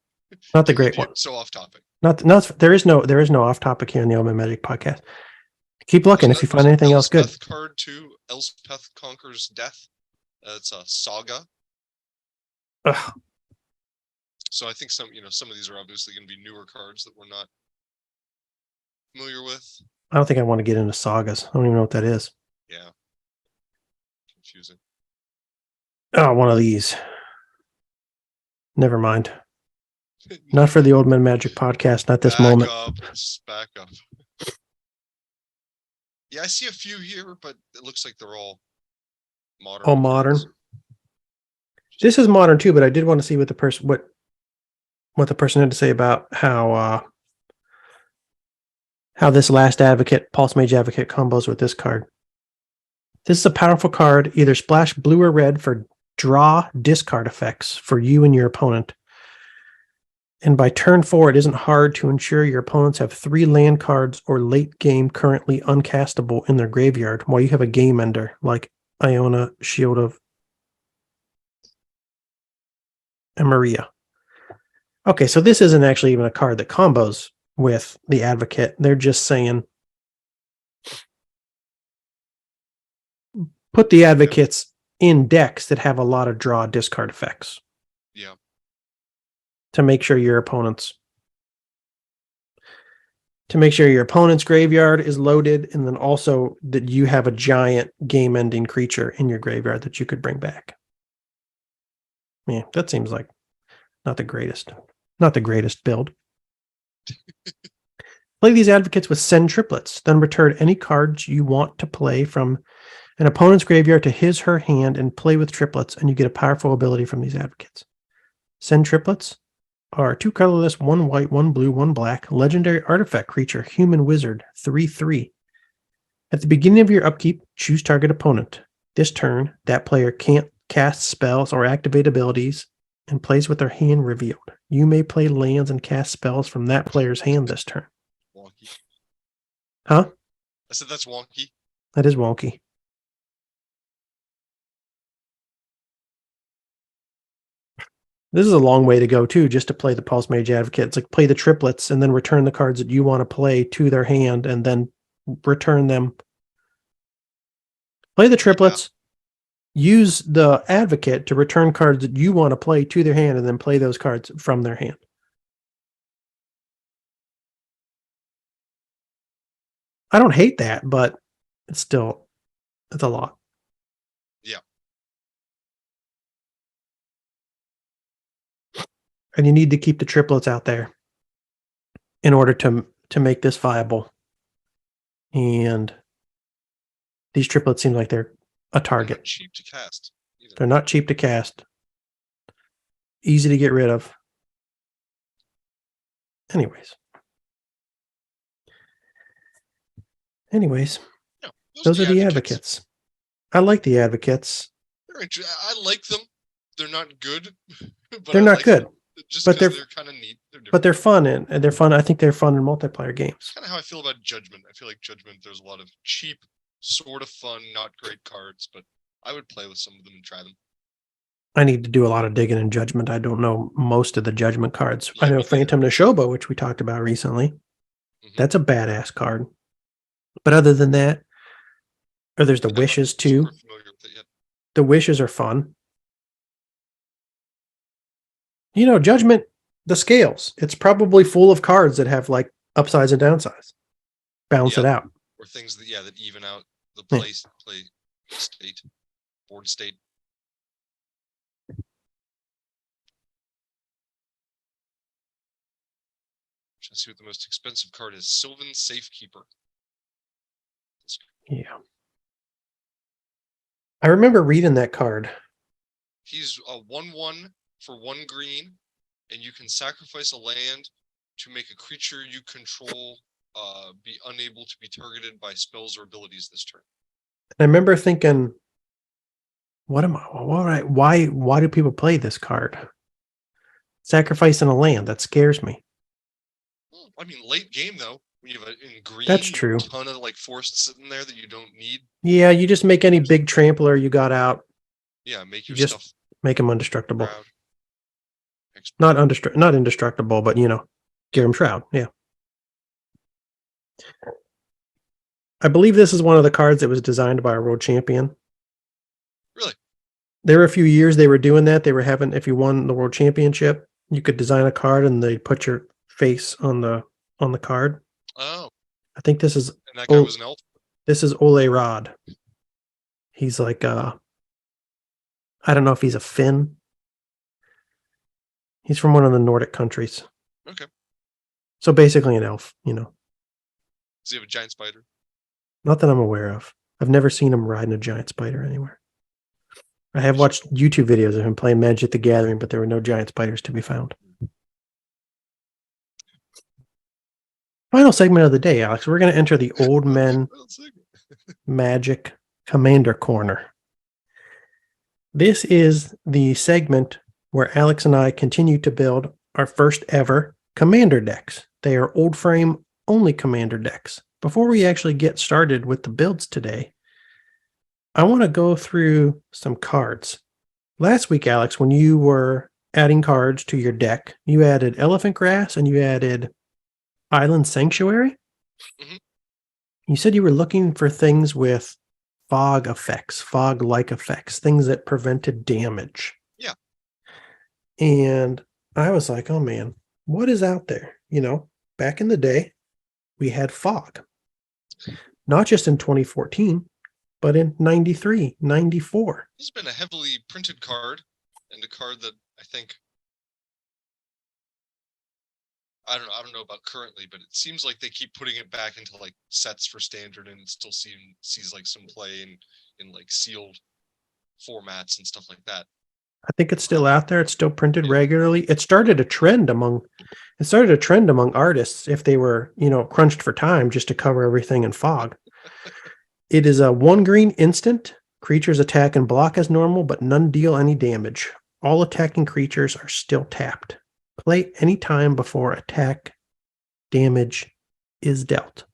A: Not the great one.
B: So off topic.
A: There is no off topic here in the Oldman Magic podcast. Keep looking if you find anything else good.
B: Elspeth card 2, Elspeth Conquers Death. It's a saga.
A: Ugh.
B: So I think some of these are obviously going to be newer cards that we're not familiar with.
A: I don't think I want to get into sagas. I don't even know what that is.
B: Yeah. Confusing.
A: Oh, one of these. Never mind. Not for the Old Men Magic podcast, not this moment.
B: Back up. Yeah, I see a few here, but it looks like they're all modern.
A: All modern. This is modern too, but I did want to see what the person what the person had to say about how this last advocate, Pulse Mage Advocate, combos with this card. This is a powerful card. Either splash blue or red for draw discard effects for you and your opponent. And by turn 4, it isn't hard to ensure your opponents have 3 land cards or late game currently uncastable in their graveyard, while you have a game ender like Iona, Shield of Maria. Okay, so this isn't actually even a card that combos with the Advocate. They're just saying, put the Advocates in decks that have a lot of draw discard effects.
B: Yeah. To
A: make sure your opponent's graveyard is loaded, and then also that you have a giant game-ending creature in your graveyard that you could bring back. Yeah, that seems like not the greatest build. Play these Advocates with Send Triplets, then return any cards you want to play from an opponent's graveyard to his/her hand and play with triplets, and you get a powerful ability from these Advocates. Send Triplets are 2 colorless, 1 white, 1 blue, 1 black, legendary artifact creature, human wizard, 3/3. At the beginning of your upkeep, choose target opponent. This turn, that player can't cast spells or activate abilities and plays with their hand revealed. You may play lands and cast spells from that player's hand this turn.
B: Wonky.
A: Huh?
B: I said that's wonky.
A: That is wonky. This is a long way to go, too, just to play the Pulse Mage Advocate. It's like play the triplets and then return the cards that you want to play to their hand and then return them. Play the triplets, use the Advocate to return cards that you want to play to their hand, and then play those cards from their hand. I don't hate that, but it's a lot.
B: Yeah.
A: And you need to keep the triplets out there in order to make this viable. And these triplets seem like they're a target.
B: They're not cheap to cast. Either.
A: They're not cheap to cast. Easy to get rid of. Anyways.
B: Yeah,
A: those are the Advocates. I like the Advocates.
B: I like them. They're not good. But
A: they're not good.
B: Them. Just they're kind of neat.
A: But they're fun, and they're fun. I think they're fun in multiplayer games.
B: Kind of how I feel about Judgment. I feel like Judgment, there's a lot of cheap, sort of fun, not great cards, but I would play with some of them and try them.
A: I need to do a lot of digging in Judgment. I don't know most of the Judgment cards. I know Phantom Neshoba, which we talked about recently. Mm-hmm. That's a badass card. But other than that, or there's the Wishes too. The Wishes are fun. Judgment, the scales. It's probably full of cards that have like upsides and downsides. Balance it out.
B: Or things that even out the play state, board state. Let's see what the most expensive card is. Sylvan Safekeeper.
A: Yeah. I remember reading that card.
B: He's a 1/1 for 1 green. and you can sacrifice a land to make a creature you control be unable to be targeted by spells or abilities this turn.
A: I remember thinking, why do people play this card? Sacrificing a land, that scares me.
B: Well, I mean, late game though, when you have in green,
A: That's true.
B: a ton of like forest sitting there that you don't need.
A: Yeah, you just make any big trampler you got out.
B: Yeah, make your
A: Just
B: stuff
A: make them indestructible.
B: proud.
A: Not indestructible, but give them shroud. Yeah. I believe this is one of the cards that was designed by a world champion.
B: Really?
A: There were a few years they were doing that. They were having, if you won the world championship, you could design a card and they put your face on the card.
B: Oh.
A: I think this is.
B: And that guy was an elf.
A: This is Ole Rod. He's like I don't know if he's a Finn. He's from one of the Nordic countries.
B: Okay.
A: So basically an elf,
B: Does he have a giant spider?
A: Not that I'm aware of. I've never seen him riding a giant spider anywhere. I have watched YouTube videos of him playing Magic the Gathering, but there were no giant spiders to be found. Final segment of the day, Alex. We're going to enter the Old Men Magic Commander Corner. This is the segment where Alex and I continue to build our first ever commander decks. They are old frame only commander decks. Before we actually get started with the builds today, I want to go through some cards. Last week, Alex, when you were adding cards to your deck, you added Elephant Grass and you added Island Sanctuary.
B: Mm-hmm.
A: You said you were looking for things with fog effects, fog-like effects, things that prevented damage.
B: Yeah.
A: And I was like, oh man, what is out there? Back in the day, we had fog. Not just in 2014, but in 93, 94.
B: This has been a heavily printed card, and a card that I think I don't know about currently, but it seems like they keep putting it back into like sets for standard, and it still sees like some play in like sealed formats and stuff like that.
A: I think it's still out there. It's still printed regularly. It started a trend among artists if they were, crunched for time just to cover everything in fog. It is a 1 green instant. Creatures attack and block as normal, but none deal any damage. All attacking creatures are still tapped. Play any time before attack damage is dealt.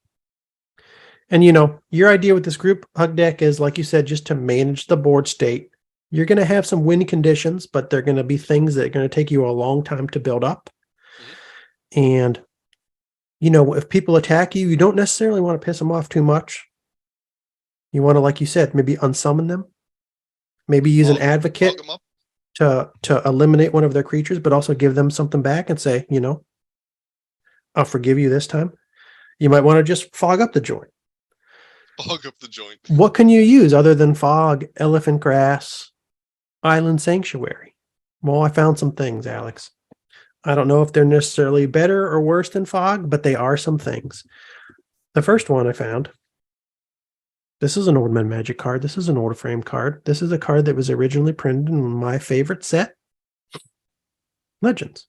A: And your idea with this group hug deck is, like you said, just to manage the board state. You're going to have some win conditions, but they're going to be things that are going to take you a long time to build up. And, if people attack you, you don't necessarily want to piss them off too much. You want to, like you said, maybe unsummon them. Maybe use an advocate to eliminate one of their creatures, but also give them something back and say, I'll forgive you this time. You might want to just fog up the joint.
B: Fog up the joint.
A: What can you use other than fog, elephant grass, Island Sanctuary? Well, I found some things, Alex. I don't know if they're necessarily better or worse than fog, but they are some things. The first one I found, this is an Old Men Magic card. This is an old frame card. This is a card that was originally printed in my favorite set, Legends.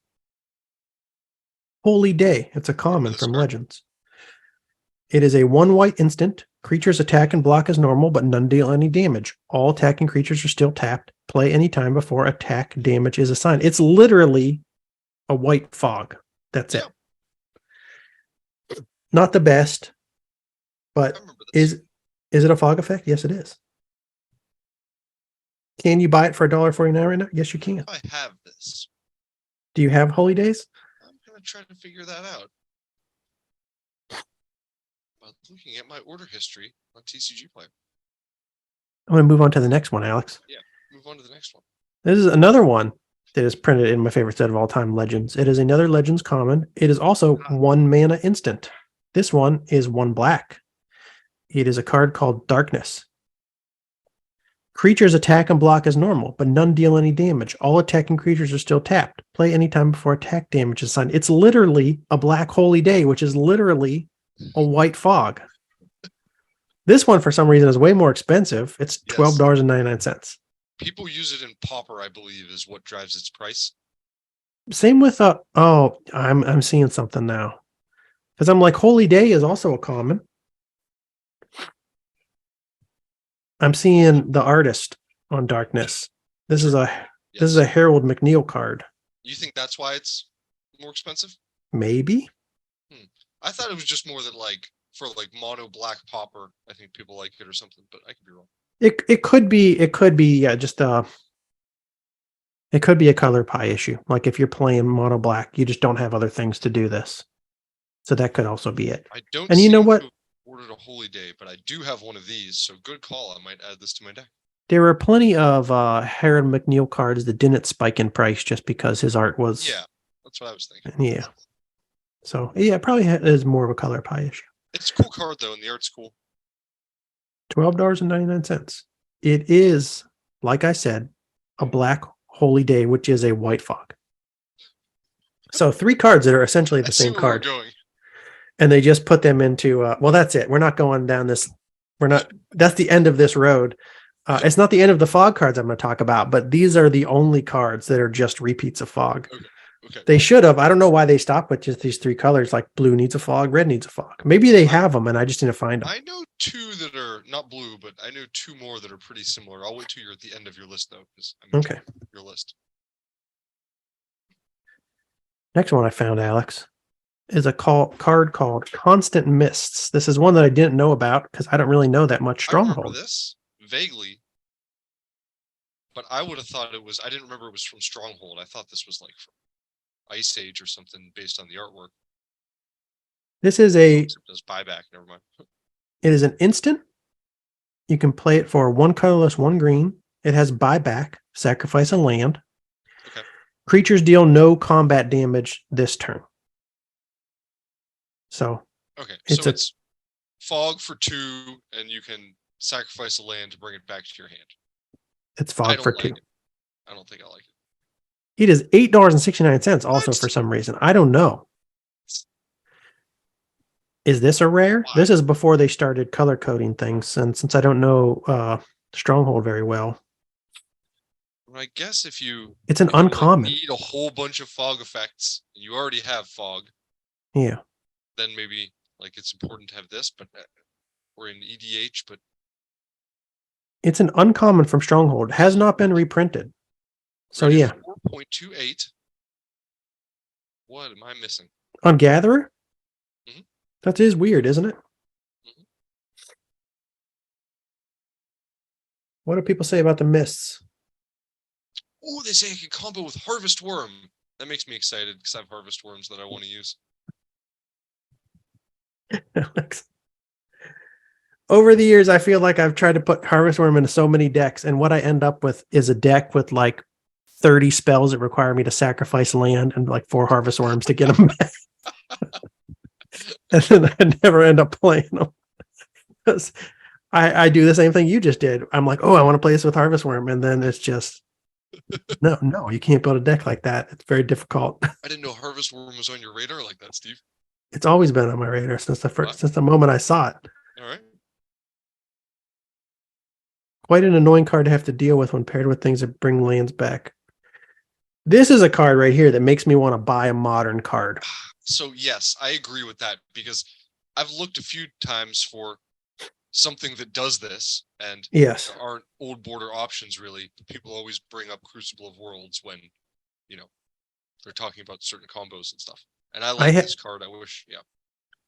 A: Holy Day. It's a common from Legends. It is a 1 white instant. Creatures attack and block as normal, but none deal any damage. All attacking creatures are still tapped. Play any time before attack damage is assigned. It's literally a white fog. That's it. Not the best, but is it a fog effect? Yes, it is. Can you buy it for $1.49 right now? Yes, you can.
B: I have this.
A: Do you have Holy Days?
B: I'm going to try to figure that out. Looking at my order history on TCG Player.
A: I'm going to move on to the next one, Alex.
B: Yeah, move on to the next one.
A: This is another one that is printed in my favorite set of all time, Legends. It is another Legends common. It is also 1 mana instant. This one is 1 black. It is a card called Darkness. Creatures attack and block as normal, but none deal any damage. All attacking creatures are still tapped. Play anytime before attack damage is assigned. It's literally a black Holy Day, which is literally a white fog. This one, for some reason, is way more expensive. It's $12.99.
B: People use it in Pauper, I believe, is what drives its price.
A: Same with I'm seeing something now. Because I'm like, Holy Day is also a common. I'm seeing the artist on Darkness. This is a
B: Yes.
A: Harold McNeil card.
B: You think that's why it's more expensive?
A: Maybe.
B: I thought it was just more that like for like mono black popper, I think people like it or something, but I could be wrong.
A: It could be, yeah, just it could be a color pie issue. Like if you're playing mono black, you just don't have other things to do this. So that could also be it.
B: I don't
A: And you know
B: seem
A: what?
B: to have ordered a Holy Day, but I do have one of these, so good call. I might add this to my deck.
A: There are plenty of Harold McNeil cards that didn't spike in price just because his art was.
B: Yeah, that's what I was thinking.
A: Yeah. So yeah, it probably is more of a color pie issue.
B: It's a cool card though, and the art's cool.
A: $12.99. It is, like I said, a black Holy Day, which is a white fog. So 3 cards that are essentially the same card.
B: We're going.
A: And they just put them into well, that's it. We're not going down this. That's the end of this road. It's not the end of the fog cards I'm going to talk about, but these are the only cards that are just repeats of fog.
B: Okay.
A: They should have. I don't know why they stopped with just these 3 colors, like blue needs a fog, red needs a fog. Maybe they have them and I just didn't find them.
B: I know 2 that are not blue, but I know 2 more that are pretty similar. I'll wait till you're at the end of your list though, because
A: Okay.
B: Your list.
A: Next one I found, Alex, is a card called Constant Mists. This is one that I didn't know about because I don't really know that much
B: I remember
A: Stronghold.
B: this vaguely, but I would have thought it was. I didn't remember it was from Stronghold. I thought this was like from Ice Age or something based on the artwork.
A: This is a.
B: Does buyback. Never mind.
A: It is an instant. You can play it for 1 colorless, 1 green. It has buyback, sacrifice a land.
B: Okay.
A: Creatures deal no combat damage this turn. So.
B: Okay. So it's fog for 2, and you can sacrifice a land to bring it back to your hand.
A: It's fog for 2.
B: I don't think I like it.
A: It is $8.69 also for some reason. I don't know. Is this a rare?
B: Why?
A: This is before they started color coding things. And since I don't know Stronghold very well.
B: I guess if you
A: it's an uncommon.
B: You need a whole bunch of fog effects, and you already have fog.
A: Yeah.
B: Then maybe like it's important to have this, but we're in EDH, but
A: it's an uncommon from Stronghold. It has not been reprinted. So yeah.
B: 4.28. What am I missing?
A: On Gatherer? Mm-hmm. That is weird, isn't it? Mm-hmm. What do people say about the mists?
B: Oh, they say I can combo with Harvest Worm. That makes me excited because I have Harvest Worms that I want to use.
A: Over the years, I feel like I've tried to put Harvest Worm into so many decks, and what I end up with is a deck with like 30 spells that require me to sacrifice land and like 4 Harvest Worms to get them back. And then I never end up playing them. Because I do the same thing you just did. I'm like, oh, I want to play this with Harvest Worm, and then it's just no, you can't build a deck like that. It's very difficult.
B: I didn't know Harvest Worm was on your radar like that, Steve.
A: It's always been on my radar since the moment I saw it.
B: All right.
A: Quite an annoying card to have to deal with when paired with things that bring lands back. This is a card right here that makes me want to buy a modern card.
B: So yes, I agree with that because I've looked a few times for something that does this, and
A: yes,
B: there aren't old border options really. People always bring up Crucible of Worlds when, they're talking about certain combos and stuff. And I like this card. I wish,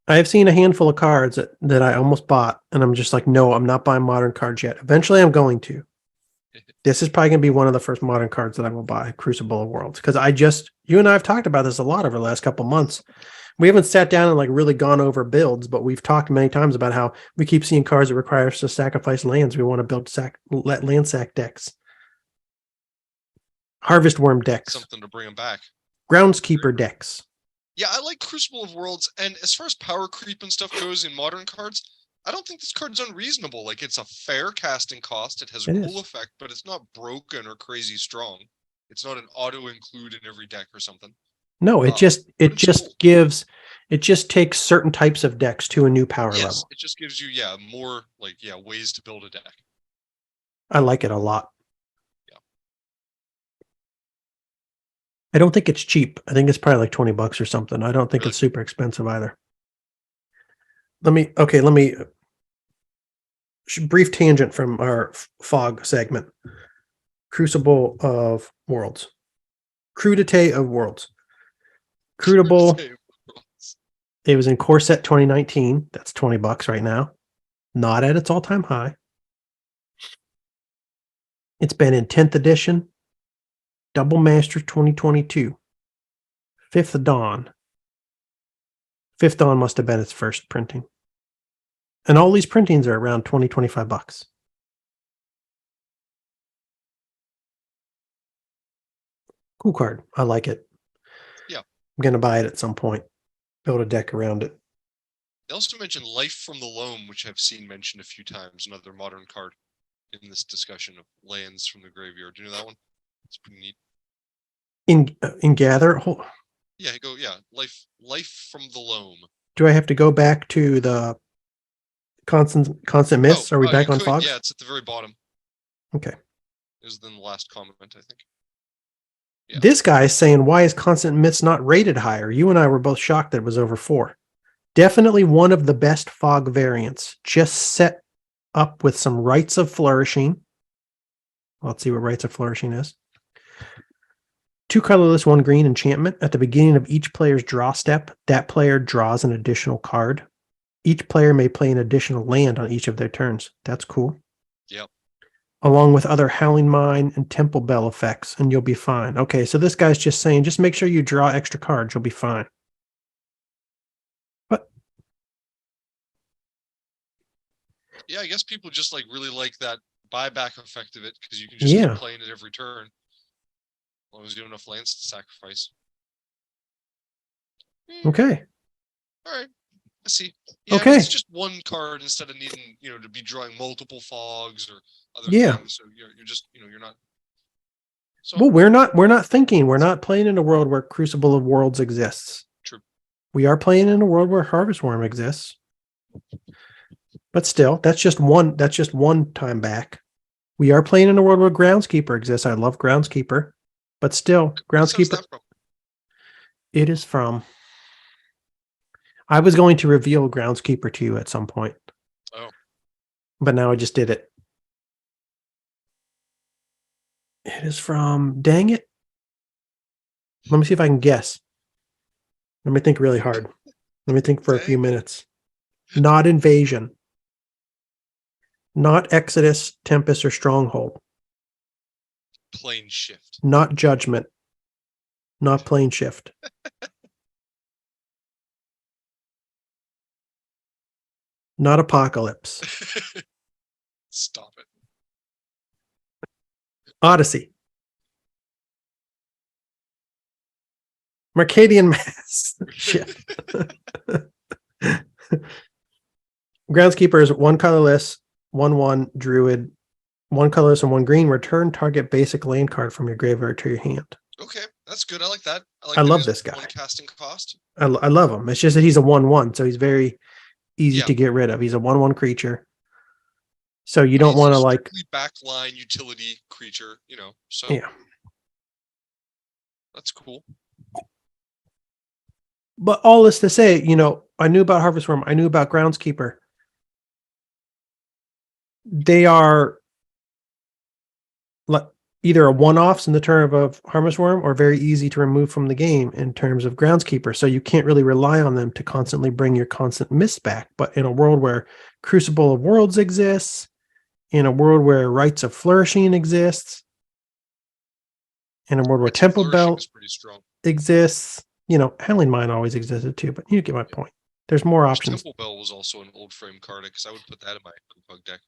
A: I have seen a handful of cards that I almost bought, and I'm just like, no, I'm not buying modern cards yet. Eventually, I'm going to. This is probably going to be one of the first modern cards that I will buy, Crucible of Worlds, because you and I have talked about this a lot over the last couple months. We haven't sat down and like really gone over builds, but we've talked many times about how we keep seeing cards that require us to sacrifice lands. We want to build land sack decks, Harvest Worm decks,
B: something to bring them back,
A: Groundskeeper decks.
B: Yeah, I like Crucible of Worlds, and as far as power creep and stuff goes in modern cards, I don't think this card's unreasonable. Like, it's a fair casting cost. It has a cool effect, but it's not broken or crazy strong. It's not an auto include in every deck or something.
A: No, it just takes certain types of decks to a new power level.
B: It just gives you, more ways to build a deck.
A: I like it a lot. I don't think it's cheap. I think it's probably like $20 or something. I don't think
B: Really?
A: it's super expensive either. Let me brief tangent from our fog segment. Crucible of Worlds. Crudité of Worlds. Crudable. It was in Core Set 2019. That's $20 right now. Not at its all-time high. It's been in 10th edition, Double Master 2022, 5th Dawn. 5th Dawn must have been its first printing. And all these printings are around $20-25. Cool card. I like it.
B: Yeah.
A: I'm going to buy it at some point. Build a deck around it.
B: They also mentioned Life from the Loam, which I've seen mentioned a few times, another modern card in this discussion of lands from the graveyard. Do you know that one? It's pretty neat.
A: In Gather,
B: Yeah, Life from the Loam.
A: do I have to go back to the constant mists? Are we back on fogs?
B: Yeah, it's at the very bottom.
A: Okay.
B: It was then the last comment, I think. Yeah.
A: This guy's saying, why is constant mists not rated higher? You and I were both shocked that it was over 4. Definitely one of the best fog variants. Just set up with some Rites of Flourishing. Let's see what Rites of Flourishing is. 2 colorless, 1 green enchantment. At the beginning of each player's draw step, that player draws an additional card. Each player may play an additional land on each of their turns. That's cool.
B: Yep.
A: Along with other Howling Mine and Temple Bell effects, and you'll be fine. Okay, so this guy's just saying, just make sure you draw extra cards. You'll be fine. But
B: yeah, I guess people just really like that buyback effect of it because you can just keep playing it every turn. As long as you have enough lands to sacrifice.
A: Okay.
B: All right. I see. Yeah,
A: okay.
B: It's just one card instead of needing, to be drawing multiple fogs or other things. So you're just, you're not. So,
A: well, we're not thinking. We're not playing in a world where Crucible of Worlds exists.
B: True.
A: We are playing in a world where Harvest Worm exists. But still, that's just one time back. We are playing in a world where Groundskeeper exists. I love Groundskeeper. But still, Groundskeeper. It is from. I was going to reveal Groundskeeper to you at some point.
B: Oh.
A: But now I just did it. It is from. Dang it. Let me see if I can guess. Let me think really hard. Let me think for a few minutes. Not Invasion. Not Exodus, Tempest, or Stronghold.
B: Plane Shift.
A: Not Judgment. Not Plane Shift. Not Apocalypse.
B: Stop it.
A: Odyssey. Mercadian Mass. Shit. Groundskeeper is 1 colorless, 1/1 druid, 1 colorless and 1 green. Return target basic land card from your graveyard to your hand.
B: Okay, that's good. I like that.
A: I love this guy.
B: 1 casting cost.
A: I love him. It's just that he's a 1/1, so he's very easy to get rid of. He's a 1/1 creature. So you don't want to
B: backline utility creature, So
A: yeah,
B: that's cool.
A: But all this to say, I knew about Harvest Worm. I knew about Groundskeeper. They are either a one-offs in the term of Harvest Worm or very easy to remove from the game in terms of Groundskeeper. So you can't really rely on them to constantly bring your constant mist back. But in a world where Crucible of Worlds exists, in a world where Rites of Flourishing exists, in a world where Temple Bell exists, Howling Mine always existed too, but you get my point. There's more options.
B: Temple Bell was also an old frame card because I would put that in my bug deck.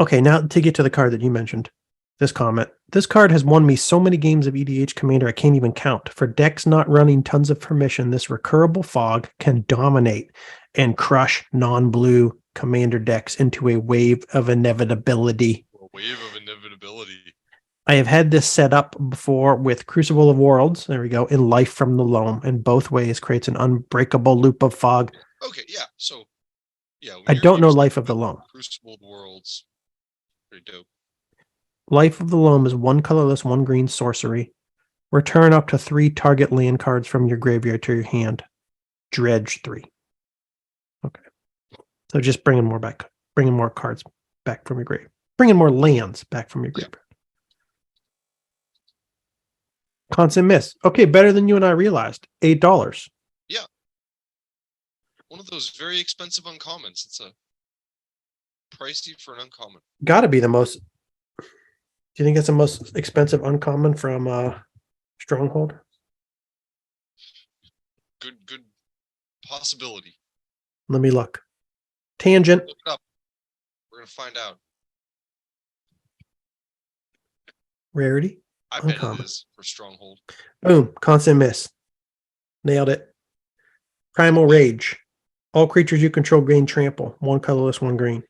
A: Okay, now to get to the card that you mentioned, this comment. This card has won me so many games of EDH Commander I can't even count. For decks not running tons of permission, this recurable fog can dominate and crush non-blue Commander decks into a wave of inevitability.
B: A wave of inevitability.
A: I have had this set up before with Crucible of Worlds. There we go. In Life from the Loam. And both ways creates an unbreakable loop of fog.
B: Okay, yeah. So, yeah.
A: I don't know Life of the Loam.
B: Crucible of Worlds. Pretty dope.
A: Life of the Loam is 1 colorless, 1 green sorcery. Return up to 3 target land cards from your graveyard to your hand. Dredge 3. Okay. So just bringing more cards back from your grave. Bringing more lands back from your graveyard. Constant miss. Okay, better than you and I realized. $8.
B: Yeah. One of those very expensive uncommons. It's a pricey for an uncommon.
A: Gotta be the most. Do you think it's the most expensive uncommon from Stronghold?
B: Good possibility.
A: Let me look. Tangent.
B: Look it up. We're gonna find out.
A: Rarity.
B: I bet
A: Uncommon.
B: it is for Stronghold.
A: Boom. Constant miss. Nailed it. Primal Rage. All creatures you control gain trample. 1 colorless, 1 green.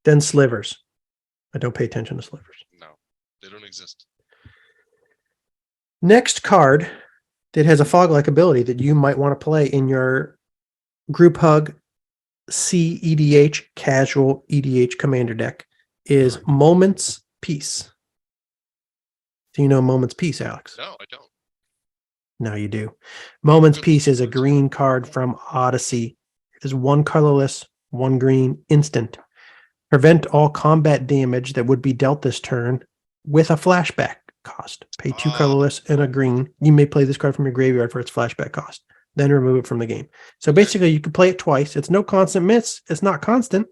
A: Then Slivers. I don't pay attention to Slivers.
B: No, they don't exist.
A: Next card that has a fog-like ability that you might want to play in your Group Hug C EDH casual EDH commander deck is Moment's Peace. Do you know Moment's Peace, Alex?
B: No, I don't.
A: No, you do. Moment's Peace is a green card from Odyssey. It is 1 colorless, 1 green, instant. Prevent all combat damage that would be dealt this turn with a flashback cost. Pay 2 colorless and a green. You may play this card from your graveyard for its flashback cost. Then remove it from the game. So basically, you can play it twice. It's no constant miss. It's not constant.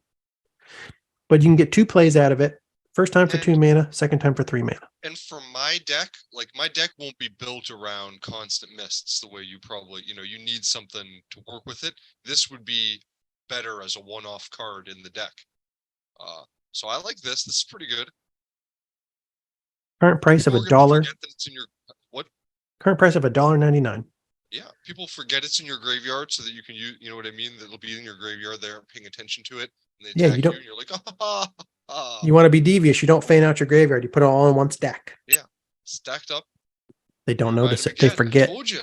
A: But you can get 2 plays out of it. First time for 2 mana, second time for 3 mana.
B: And for my deck, like my deck won't be built around constant mists the way you probably, you need something to work with it. This would be better as a one-off card in the deck. So I like this. This is pretty good.
A: Current price of
B: People
A: $1.
B: forget that it's in your what?
A: Current price of $1.99.
B: Yeah, people forget it's in your graveyard so that you can use, you know what I mean? That it'll be in your graveyard. They aren't paying attention to it, and they attack you, and you're like,
A: You want to be devious. You don't fan out your graveyard. You put it all in one stack.
B: Yeah, stacked up.
A: They don't notice it. They forget.
B: I told you,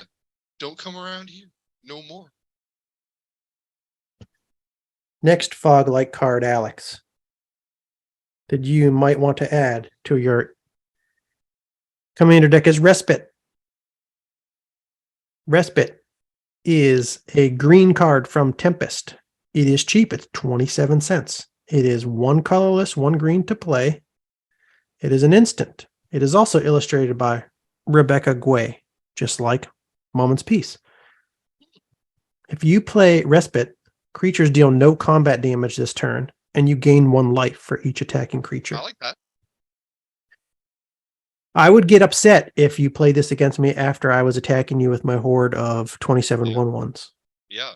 B: don't come around here. No more.
A: Next fog-like card, Alex, that you might want to add to your commander deck is Respite. Respite is a green card from Tempest. It is cheap. It's 27 cents. It is 1 colorless, 1 green to play. It is an instant. It is also illustrated by Rebecca Guay, just like Moment's Peace. If you play Respite, creatures deal no combat damage this turn, and you gain 1 life for each attacking creature.
B: I like that.
A: I would get upset if you played this against me after I was attacking you with my horde of 27 1/1s.
B: Yeah.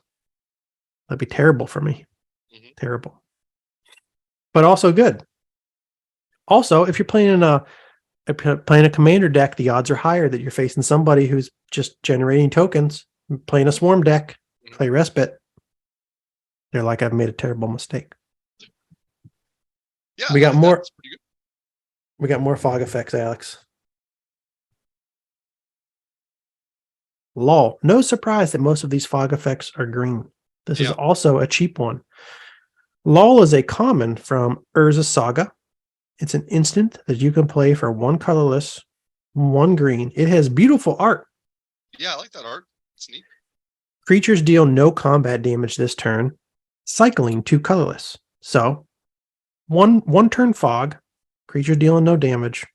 A: That'd be terrible for me. Terrible. But also good. Also, if you're playing a commander deck, the odds are higher that you're facing somebody who's just generating tokens, playing a swarm deck, play Respite. They're like, I've made a terrible mistake.
B: Yeah,
A: we got more.
B: That's pretty good.
A: We got more fog effects, Alex. Lol. No surprise that most of these fog effects are green. This is also a cheap one. Lol is a common from Urza Saga. It's an instant that you can play for 1 colorless, 1 green. It has beautiful art.
B: Yeah, I like that art. It's neat.
A: Creatures deal no combat damage this turn, cycling 2 colorless. So, one turn fog, creatures dealing no damage,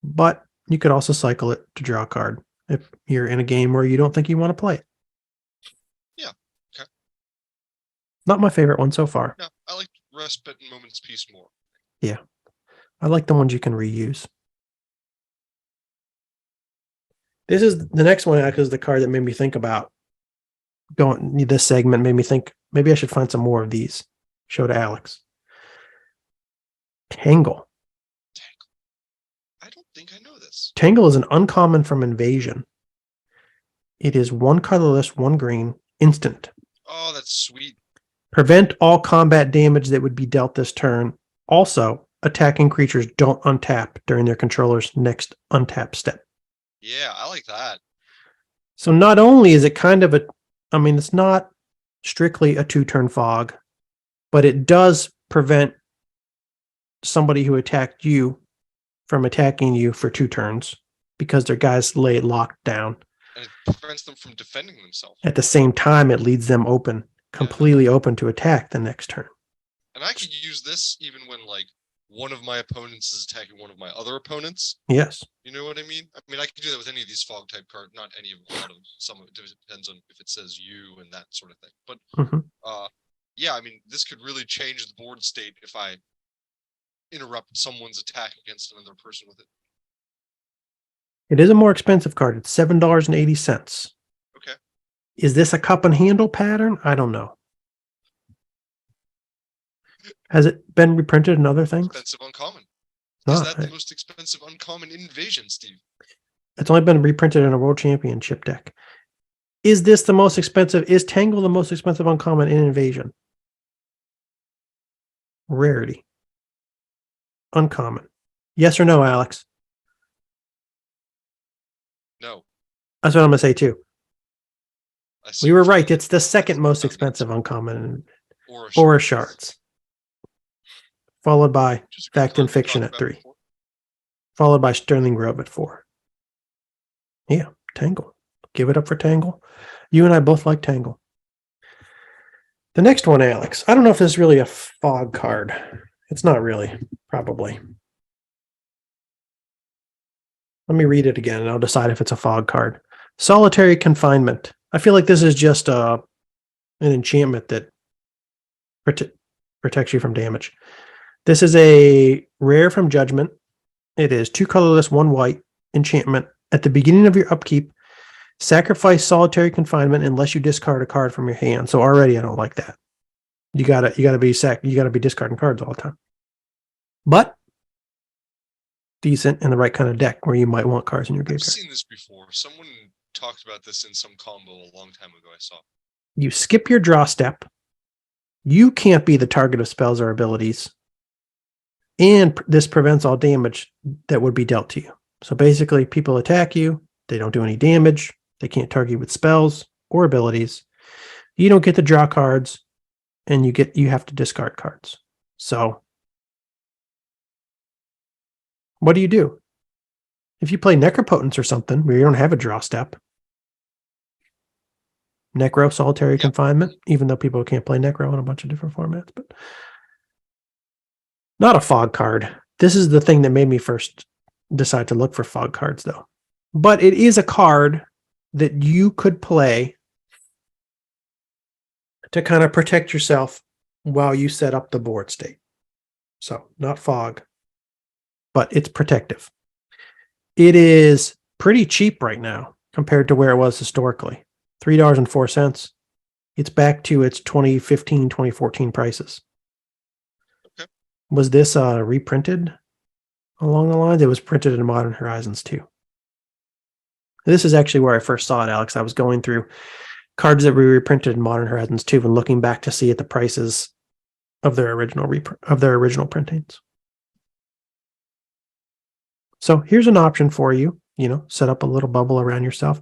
A: but you could also cycle it to draw a card if you're in a game where you don't think you want to play it.
B: Yeah. Okay.
A: Not my favorite one so far.
B: Yeah, I like Respite and Moment's Peace more.
A: Yeah. I like the ones you can reuse. This is the next one, because the card that made me think about this segment made me think maybe I should find some more of these. Show to Alex. Tangle.
B: I don't think I know this.
A: Tangle is an uncommon from Invasion. It is 1 colorless, 1 green, instant.
B: Oh, that's sweet.
A: Prevent all combat damage that would be dealt this turn. Also, attacking creatures don't untap during their controller's next untap step.
B: Yeah, I like that.
A: So not only is it kind of it's not strictly a 2-turn fog, but it does prevent somebody who attacked you from attacking you for 2 turns. because their guys lay locked down.
B: And it prevents them from defending themselves.
A: At the same time, it leaves them open, completely open to attack the next turn.
B: And I could use this even when like one of my opponents is attacking one of my other opponents.
A: Yes.
B: You know what I mean? I mean, I can do that with any of these fog type cards, not any of them. Some of it depends on if it says you and that sort of thing. But yeah, I mean, this could really change the board state if I interrupt someone's attack against another person with it.
A: It is a more expensive card. It's $7.80.
B: Okay.
A: Is this a cup and handle pattern? I don't know. Has it been reprinted in other things?
B: Expensive uncommon.
A: Not,
B: Is that the most expensive uncommon invasion, Steve?
A: It's only been reprinted in a World Championship deck. Is this the most expensive? Is Tangle the most expensive uncommon in Invasion? Rarity. Uncommon. Yes or no, Alex?
B: No.
A: That's what I'm going to say too. We were right. It's the second most expensive
B: means.
A: uncommon.
B: Aura
A: Shards. Followed by Fact and Fiction at 3.
B: Before.
A: Followed by Sterling Grove at 4. Yeah, Tangle. Give it up for Tangle. You and I both like Tangle. The next one, Alex. I don't know if this is really a fog card. It's not really, probably. Let me read it again and I'll decide if it's a fog card. Solitary Confinement. I feel like this is just an enchantment that protects you from damage. This is a rare from Judgment. It is 2 colorless, 1 white enchantment. At the beginning of your upkeep, sacrifice Solitary Confinement unless you discard a card from your hand. So already I don't like that. You gotta be discarding cards all the time. But decent in the right kind of deck where you might want cards in your graveyard.
B: I've seen this before. Someone talked about this in some combo a long time ago. I saw.
A: You skip your draw step. You can't be the target of spells or abilities. And this prevents all damage that would be dealt to you. So basically, people attack you. They don't do any damage. They can't target you with spells or abilities. You don't get to draw cards, and you have to discard cards. So what do you do? If you play Necropotence or something where you don't have a draw step, Necro, Solitary Confinement, even though people can't play Necro in a bunch of different formats, but not a fog card. This is the thing that made me first decide to look for fog cards, though. But it is a card that you could play to kind of protect yourself while you set up the board state. So, not fog, but it's protective. It is pretty cheap right now compared to where it was historically. $3.04. It's back to its 2015, 2014 prices.
B: Okay.
A: Was this reprinted along the lines? It was printed in Modern Horizons too. This is actually where I first saw it, Alex. I was going through cards that were reprinted in Modern Horizons 2 and looking back to see at the prices of their original printings. So here's an option for you. Set up a little bubble around yourself.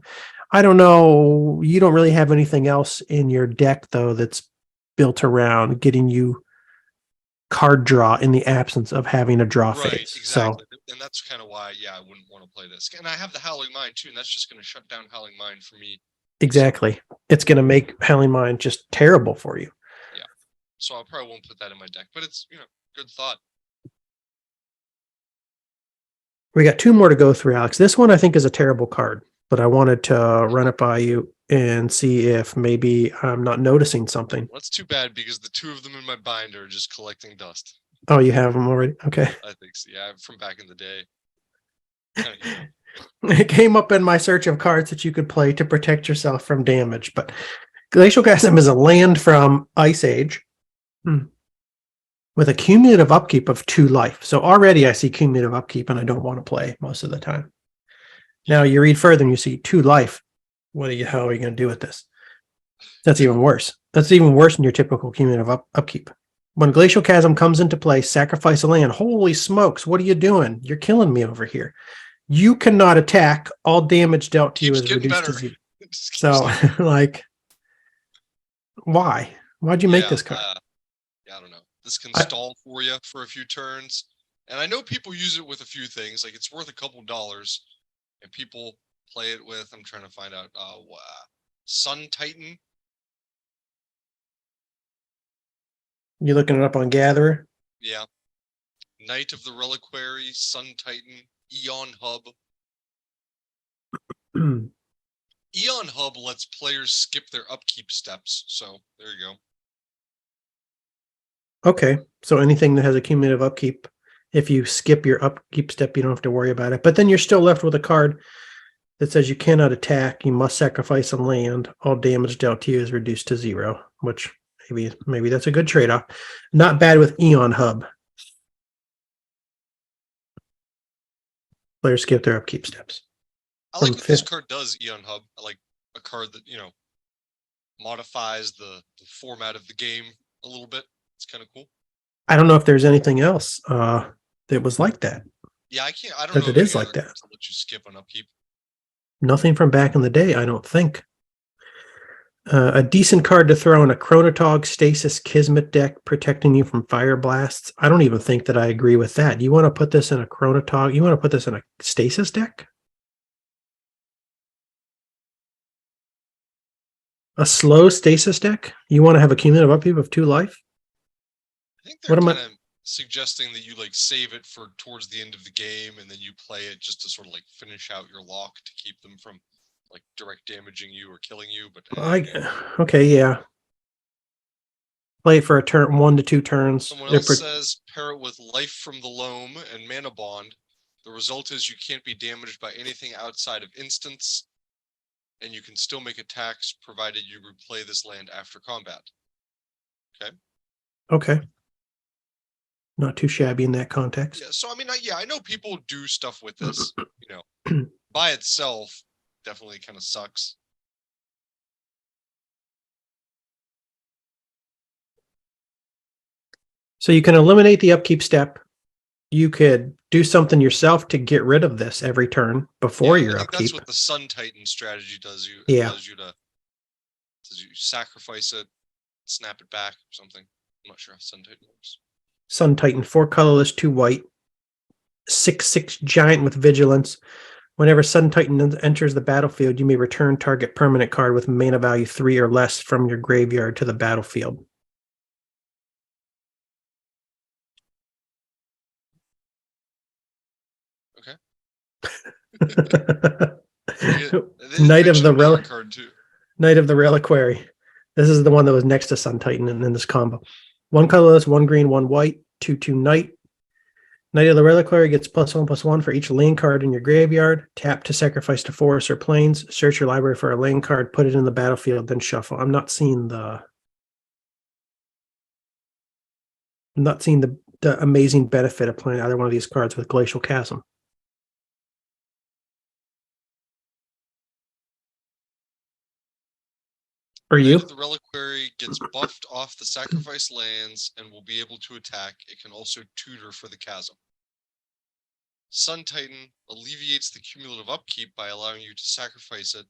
A: I don't know. You don't really have anything else in your deck, though, that's built around getting you card draw in the absence of having a draw phase.
B: Exactly.
A: So,
B: and that's kind of why, I wouldn't want to play this. And I have the Howling Mind, too, and that's just going to shut down Howling Mind for me.
A: Exactly. It's going to make Howling Mind just terrible for you.
B: Yeah. So I probably won't put that in my deck, but it's, good thought.
A: We got 2 more to go through, Alex. This one I think is a terrible card, but I wanted to run it by you and see if maybe I'm not noticing something.
B: Well, that's too bad because the 2 of them in my binder are just collecting dust.
A: Oh, you have them already? Okay.
B: I think so. Yeah, from back in the day.
A: It came up in my search of cards that you could play to protect yourself from damage, but Glacial Chasm is a land from Ice Age with a cumulative upkeep of 2 life. So already I see cumulative upkeep and I don't want to play most of the time. Now you read further and you see 2 life. How are you going to do with this? That's even worse. That's even worse than your typical cumulative upkeep. When Glacial Chasm comes into play, sacrifice a land. Holy smokes, what are you doing? You're killing me over here. You cannot attack. All damage dealt to you is reduced to 0. So, why? Why'd you make this card?
B: I don't know. This can stall for you for a few turns. And I know people use it with a few things. Like, it's worth a couple dollars. and people play it with. I'm trying to find out. Sun Titan.
A: You looking it up on Gatherer?
B: Yeah. Knight of the Reliquary, Sun Titan, Eon Hub. Eon Hub lets players skip their upkeep steps, so there you go.
A: Okay, so anything that has a cumulative upkeep, if you skip your upkeep step, you don't have to worry about it. But then you're still left with a card that says you cannot attack, you must sacrifice a land, all damage dealt to you is reduced to 0, which maybe that's a good trade-off. Not bad with Eon Hub. Players skip their upkeep steps.
B: I like what this card does, Eon Hub. I like a card that, modifies the format of the game a little bit. It's kind of cool.
A: I don't know if there's anything else that was like that.
B: Yeah, I don't know
A: if it is like that.
B: To let you skip on upkeep.
A: Nothing from back in the day, I don't think. A decent card to throw in a Chronotog Stasis Kismet deck, protecting you from fire blasts. I don't even think that I agree with that. You want to put this in a Chronotog? You want to put this in a Stasis deck? A slow Stasis deck? You want to have a cumulative upkeep of 2 life?
B: I think they're kind of suggesting that you save it for towards the end of the game, and then you play it just to sort of finish out your lock to keep them from direct damaging you or killing you. But
A: okay, yeah. Play it for a turn, 1 to 2 turns.
B: Someone else says pair it with Life from the Loam and Mana Bond. The result is you can't be damaged by anything outside of instants, and you can still make attacks provided you replay this land after combat. Okay.
A: Okay. Not too shabby in that context.
B: Yeah, so I know people do stuff with this, by itself definitely kind of sucks.
A: So you can eliminate the upkeep step. You could do something yourself to get rid of this every turn before your upkeep.
B: That's what the Sun Titan strategy does. Allows you to sacrifice it, snap it back or something. I'm not sure how Sun Titan works.
A: Sun Titan, 4 colorless, 2 white, 6/6 giant with vigilance. Whenever Sun Titan enters the battlefield, you may return target permanent card with mana value 3 or less from your graveyard to the battlefield.
B: Okay.
A: Knight of the Reliquary. This is the one that was next to Sun Titan in this combo. 1 colorless, 1 green, 1 white, 2/2 Knight. Knight of the Reliquary gets +1/+1 for each lane card in your graveyard. Tap to sacrifice to forests or plains. Search your library for a lane card, put it in the battlefield, then shuffle. I'm not seeing the amazing benefit of playing either one of these cards with Glacial Chasm. Are you?
B: The Reliquary gets buffed off the sacrifice lands and will be able to attack. It can also tutor for the chasm. Sun Titan alleviates the cumulative upkeep by allowing you to sacrifice it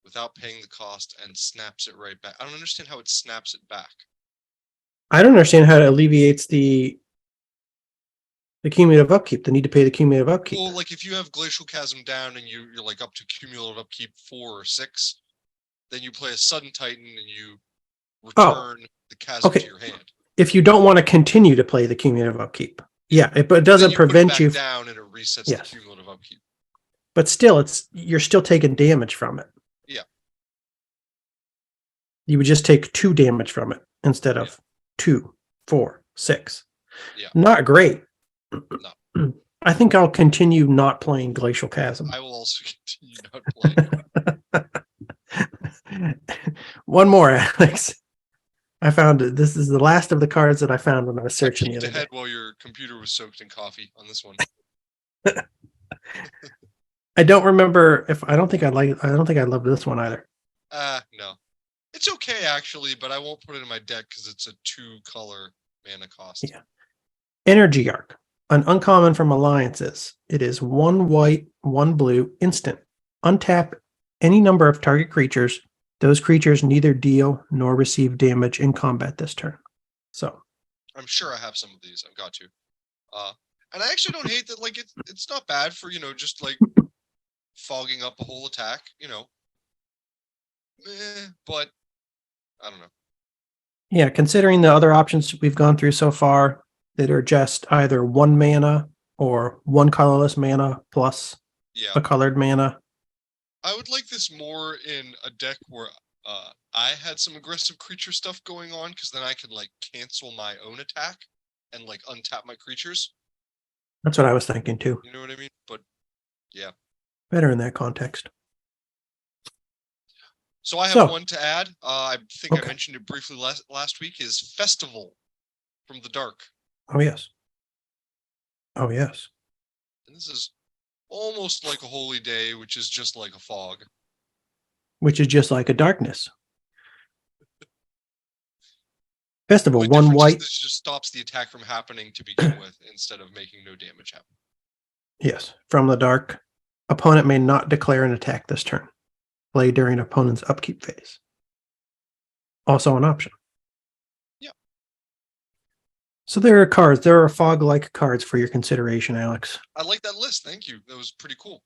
B: without paying the cost and snaps it right back. I don't understand how it snaps it back.
A: I don't understand how it alleviates the cumulative upkeep, the need to pay the cumulative upkeep.
B: Well, if you have Glacial Chasm down and you're up to cumulative upkeep 4 or 6, then you play a Sun Titan and you return the chasm to your hand.
A: If you don't want to continue to play the cumulative upkeep. Yeah, but it doesn't prevent you
B: down and it resets the cumulative upkeep.
A: But still, you're still taking damage from it.
B: Yeah.
A: You would just take 2 damage from it instead of 2, 4, 6.
B: Yeah.
A: Not great.
B: No.
A: I think I'll continue not playing Glacial Chasm.
B: I will also continue not playing.
A: One more, Alex. I found it. This is the last of the cards that I found when I was searching the other day.
B: While your computer was soaked in coffee on this one.
A: I don't remember I don't think I love this one either.
B: No. It's okay actually, but I won't put it in my deck because it's a 2-color mana cost.
A: Yeah. Energy Arc. An uncommon from Alliances. It is 1 white, 1 blue, instant. Untap any number of target creatures. Those creatures neither deal nor receive damage in combat this turn. So
B: I'm sure I have some of these. I've got to. And I actually don't hate that. It's not bad for just fogging up a whole attack, but I don't know.
A: Yeah, considering the other options we've gone through so far that are just either 1 mana or 1 colorless mana plus
B: Yeah.
A: a colored mana.
B: I would like this more in a deck where I had some aggressive creature stuff going on, because then I could like cancel my own attack and like untap my creatures.
A: That's what I was thinking too.
B: You know what I mean? But yeah.
A: Better in that context.
B: So I have one to add. I think
A: okay.
B: I mentioned it briefly last week, is Festival from the Dark.
A: Oh, yes. Oh, yes.
B: And this is almost like a holy day, which is just like a fog.
A: Which is just like a darkness. Festival,
B: The
A: 1 white.
B: this just stops the attack from happening to begin with, instead of making no damage happen.
A: Yes, from the dark. Opponent may not declare an attack this turn. Play during opponent's upkeep phase. Also an option.
B: Yeah.
A: So there are cards. There are fog-like cards for your consideration, Alex.
B: I like that list. Thank you. That was pretty cool.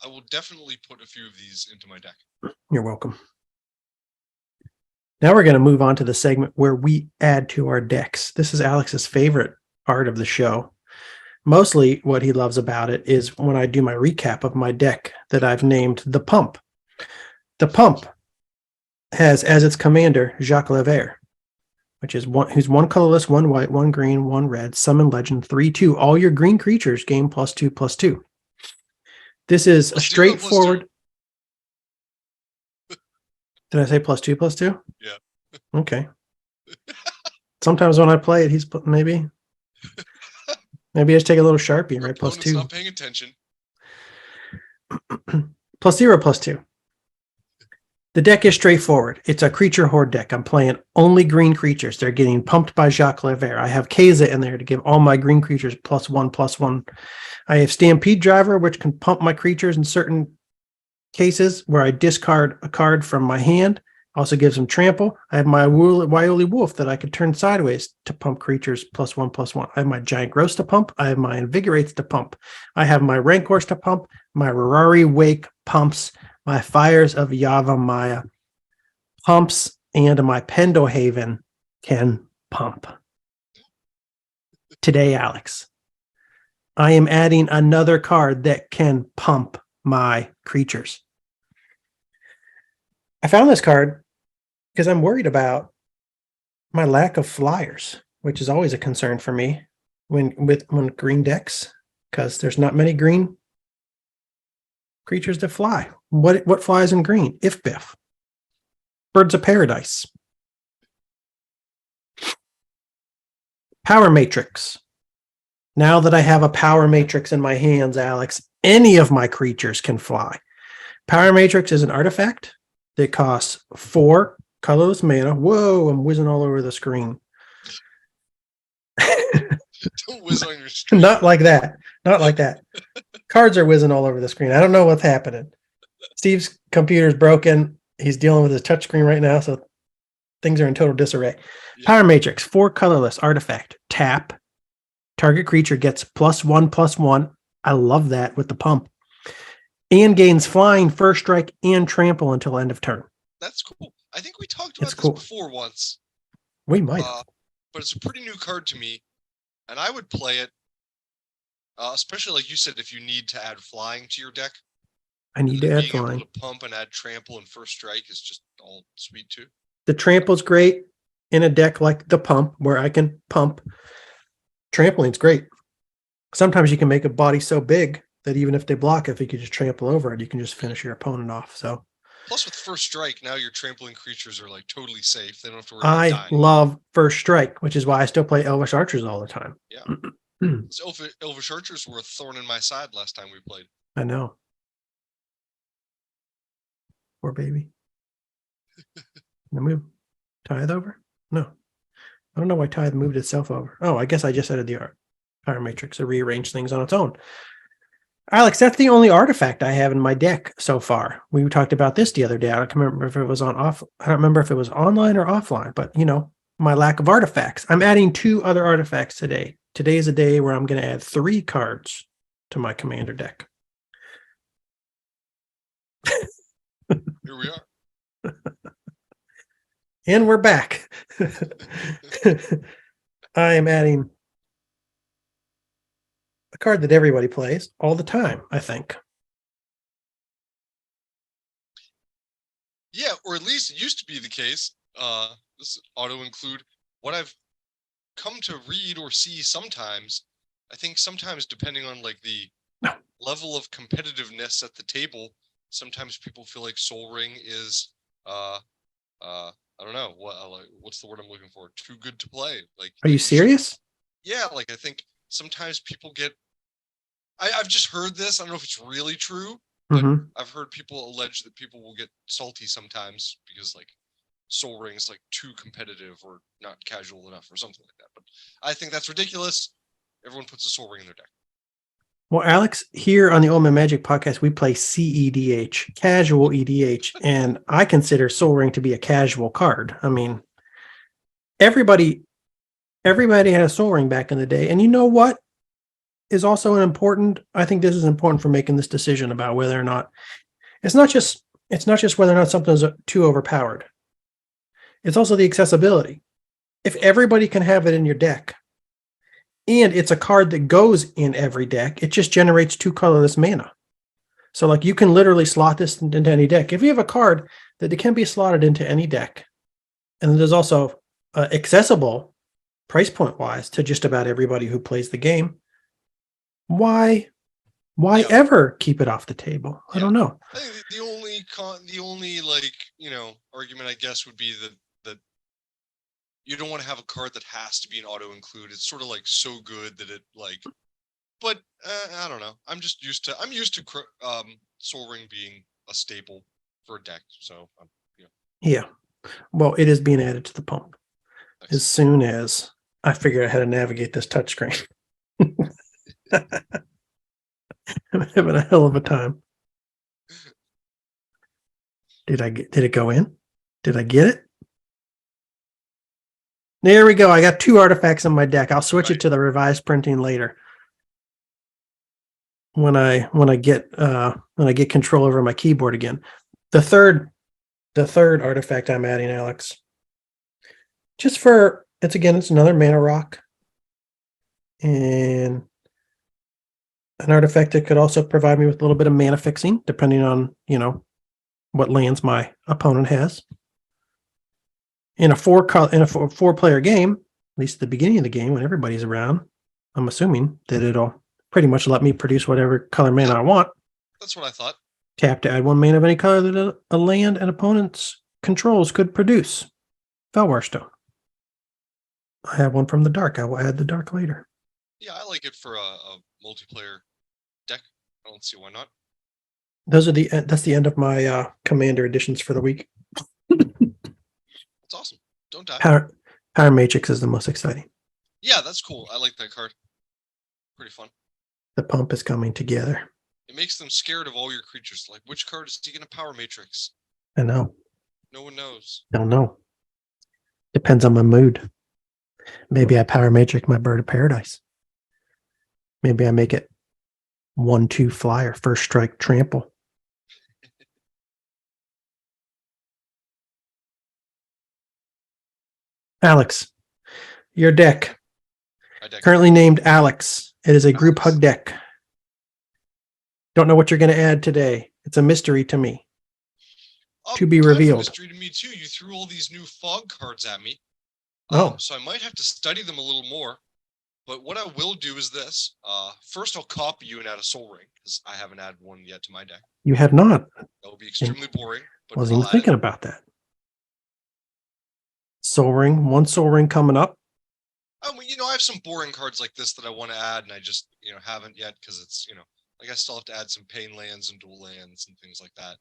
B: I will definitely put a few of these into my deck.
A: You're welcome. Now we're going to move on to the segment where we add to our decks. This is Alex's favorite part of the show. Mostly what he loves about it is when I do my recap of my deck that I've named the Pump. The Pump has as its commander Jacques Levert, which is who's 1 colorless, 1 white, 1 green, 1 red, summon legend, 3/2. All your green creatures gain +2/+2. This is a straightforward. Did I say +2/+2?
B: Yeah.
A: Okay. Sometimes when I play it, he's maybe I just take a little Sharpie and write +2.
B: Not paying attention.
A: +0/+2. The deck is straightforward. It's a creature horde deck. I'm playing only green creatures. They're getting pumped by Jacques Levert. I have Keza in there to give all my green creatures +1/+1. I have Stampede Driver, which can pump my creatures in certain cases where I discard a card from my hand. Also gives them trample. I have my Wily Wolf that I could turn sideways to pump creatures +1/+1. I have my Giant Gross to pump. I have my Invigorates to pump. I have my Rancors to pump. My Rarari Wake pumps. My Fires of Yavimaya pumps. And my Pendelhaven can pump. Today, Alex, I am adding another card that can pump my creatures. I found this card because I'm worried about my lack of flyers, which is always a concern for me when green decks, because there's not many green creatures that fly. What flies in green? If Biff. Birds of Paradise. Power Matrix. Now that I have a Power Matrix in my hands, Alex, any of my creatures can fly. Power Matrix is an artifact that costs 4 colorless mana. Whoa, I'm whizzing all over the screen.
B: Don't whiz on your screen.
A: Not like that. Not like that. Cards are whizzing all over the screen. I don't know what's happening. Steve's computer's broken. He's dealing with his touchscreen right now, so things are in total disarray. Yeah. Power Matrix, 4 colorless artifact. Tap. Target creature gets +1/+1. I love that with the pump. And gains flying, first strike, and trample until end of turn.
B: That's cool. I think we talked about this before once.
A: We might.
B: But it's a pretty new card to me, and I would play it, especially like you said, if you need to add flying to your deck.
A: I need to add flying.
B: Being able to pump and add trample and first strike is just all sweet too.
A: The trample's great in a deck like the pump, where I can pump. Trampoling's great. Sometimes you can make a body so big that even if they block, if you could just trample over it, you can just finish your opponent off. So,
B: plus with first strike, now your trampling creatures are like totally safe. They don't have to worry about dying.
A: I love first strike, which is why I still play Elvish Archers all the time.
B: Yeah. Elvish Archers were a thorn in my side last time we played.
A: I know. Poor baby. Can I move Tithe over? No. I don't know why Tithe moved itself over. Oh, I guess I just added the Power Matrix to rearrange things on its own. Alex, that's the only artifact I have in my deck so far. We talked about this the other day. I don't remember if it was I don't remember if it was online or offline, but my lack of artifacts. I'm adding 2 other artifacts today. Today is a day where I'm going to add 3 cards to my commander deck.
B: Here we are.
A: And we're back. I am adding a card that everybody plays all the time, I think.
B: Yeah, or at least it used to be the case. This auto include what I've come to read or see sometimes. I think sometimes depending on like the level of competitiveness at the table, sometimes people feel like Soul Ring is I don't know what's the word I'm looking for. Too good to play.
A: Are you serious?
B: Yeah, like I think sometimes people get. I've just heard this. I don't know if it's really true, but I've heard people allege that people will get salty sometimes because like Soul Ring is like too competitive or not casual enough or something like that. But I think that's ridiculous. Everyone puts a Soul Ring in their deck.
A: Well, Alex, here on the Old Man Magic podcast, we play CEDH, casual EDH, and I consider Soul Ring to be a casual card. I mean, everybody had a Soul Ring back in the day, and you know what is also an important? I think this is important for making this decision about whether or not it's not just whether or not something's too overpowered. It's also the accessibility. If everybody can have it in your deck, and it's a card that goes in every deck, it just generates 2 colorless mana. So like you can literally slot this into any deck. If you have a card that it can be slotted into any deck, and there's also accessible price point wise to just about everybody who plays the game, why ever keep it off the table? I don't know.
B: I think the only like, argument I guess would be that you don't want to have a card that has to be an auto include. It's sort of like so good that it like, but I don't know. I'm used to Soul Ring being a staple for a deck. So
A: yeah. Well, it is being added to the pump as soon as I figure out how to navigate this touchscreen. I'm having a hell of a time. Did it go in? Did I get it? There we go. I got 2 artifacts in my deck. I'll switch it to the revised printing later. When I get control over my keyboard again. The third artifact I'm adding, Alex. It's another mana rock. And an artifact that could also provide me with a little bit of mana fixing, depending on, what lands my opponent has. In a 4-player game, at least at the beginning of the game when everybody's around, I'm assuming that it'll pretty much let me produce whatever color mana I want.
B: That's what I thought.
A: Tap to add 1 mana of any color that a land and opponent's controls could produce. Felwarstone. I have one from the dark. I will add the dark later.
B: Yeah, I like it for a multiplayer deck. I don't see why not.
A: That's the end of my commander editions for the week.
B: It's awesome. Don't die.
A: Power Matrix is the most exciting.
B: Yeah, that's cool. I like that card. Pretty fun.
A: The pump is coming together.
B: It makes them scared of all your creatures. Like, which card is he going to Power Matrix?
A: I know.
B: No one knows.
A: Don't know. Depends on my mood. Maybe I Power Matrix my Bird of Paradise. Maybe I make it 1/2 flyer, first strike, trample. Alex, your deck.
B: My deck.
A: Currently named Alex. It is a group hug deck. Don't know what you're going to add today. It's a mystery to me. To be revealed.
B: Mystery to me too. You threw all these new fog cards at me.
A: Oh.
B: So I might have to study them a little more. But what I will do is this. First, I'll copy you and add a Soul Ring, because I haven't added one yet to my deck.
A: You have not.
B: That will be extremely boring. But
A: Wasn't even thinking about that. One Soul Ring coming up.
B: I have some boring cards like this that I want to add, and I just, haven't yet, because it's, like I still have to add some pain lands and dual lands and things like that.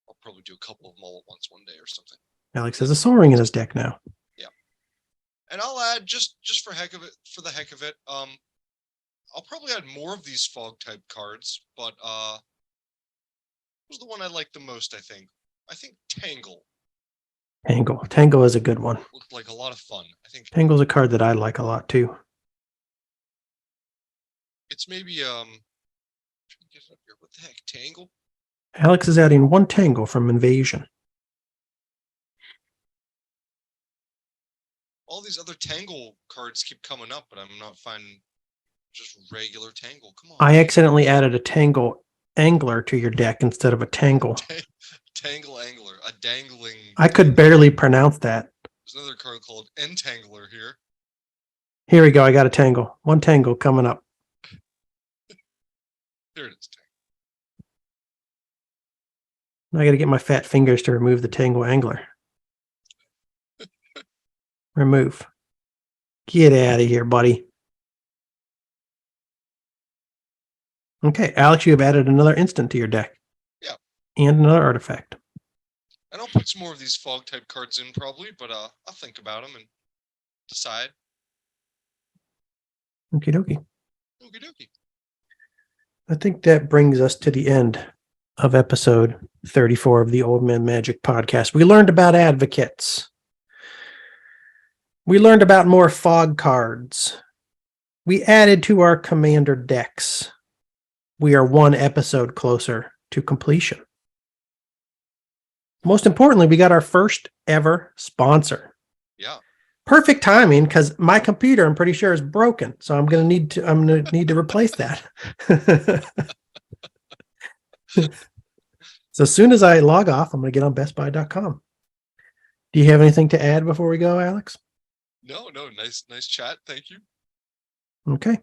B: I'll probably do a couple of them all at once one day or something.
A: Alex has a Soul Ring in his deck now.
B: Yeah. And I'll add just for the heck of it. I'll probably add more of these fog type cards, but what was the one I liked the most, I think? I think Tangle.
A: Tangle is a good one.
B: Looked like a lot of fun. I think
A: Tangle's a card that I like a lot too.
B: It's maybe get it up here. What the heck? Tangle?
A: Alex is adding 1 tangle from Invasion.
B: All these other Tangle cards keep coming up, but I'm not finding just regular Tangle. Come on.
A: I accidentally added a Tangle Angler to your deck instead of a Tangle.
B: Tangle Angler, a dangling.
A: I could barely pronounce that.
B: There's another card called Entangler here.
A: Here we go. I got a Tangle. 1 Tangle coming up.
B: Here it is.
A: I got to get my fat fingers to remove the Tangle Angler. Remove. Get out of here, buddy. Okay, Alex, you have added another instant to your deck.
B: Yeah.
A: And another artifact.
B: And I'll put some more of these fog type cards in probably, but I'll think about them and decide.
A: Okie dokie.
B: Okie dokie.
A: I think that brings us to the end of episode 34 of the Old Man Magic podcast. We learned about advocates. We learned about more fog cards. We added to our commander decks. We are 1 episode closer to completion. Most importantly, we got our first ever sponsor.
B: Yeah.
A: Perfect timing because my computer, I'm pretty sure, is broken. So I'm gonna need to replace that. So as soon as I log off, I'm gonna get on bestbuy.com. Do you have anything to add before we go, Alex?
B: No, nice chat. Thank you.
A: Okay.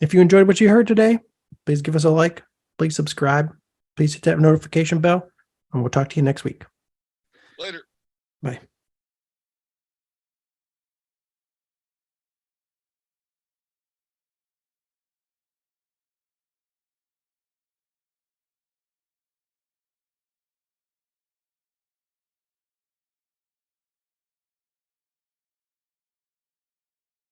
A: If you enjoyed what you heard today, please give us a like. Please subscribe. Please hit that notification bell. And we'll talk to you next week.
B: Later.
A: Bye.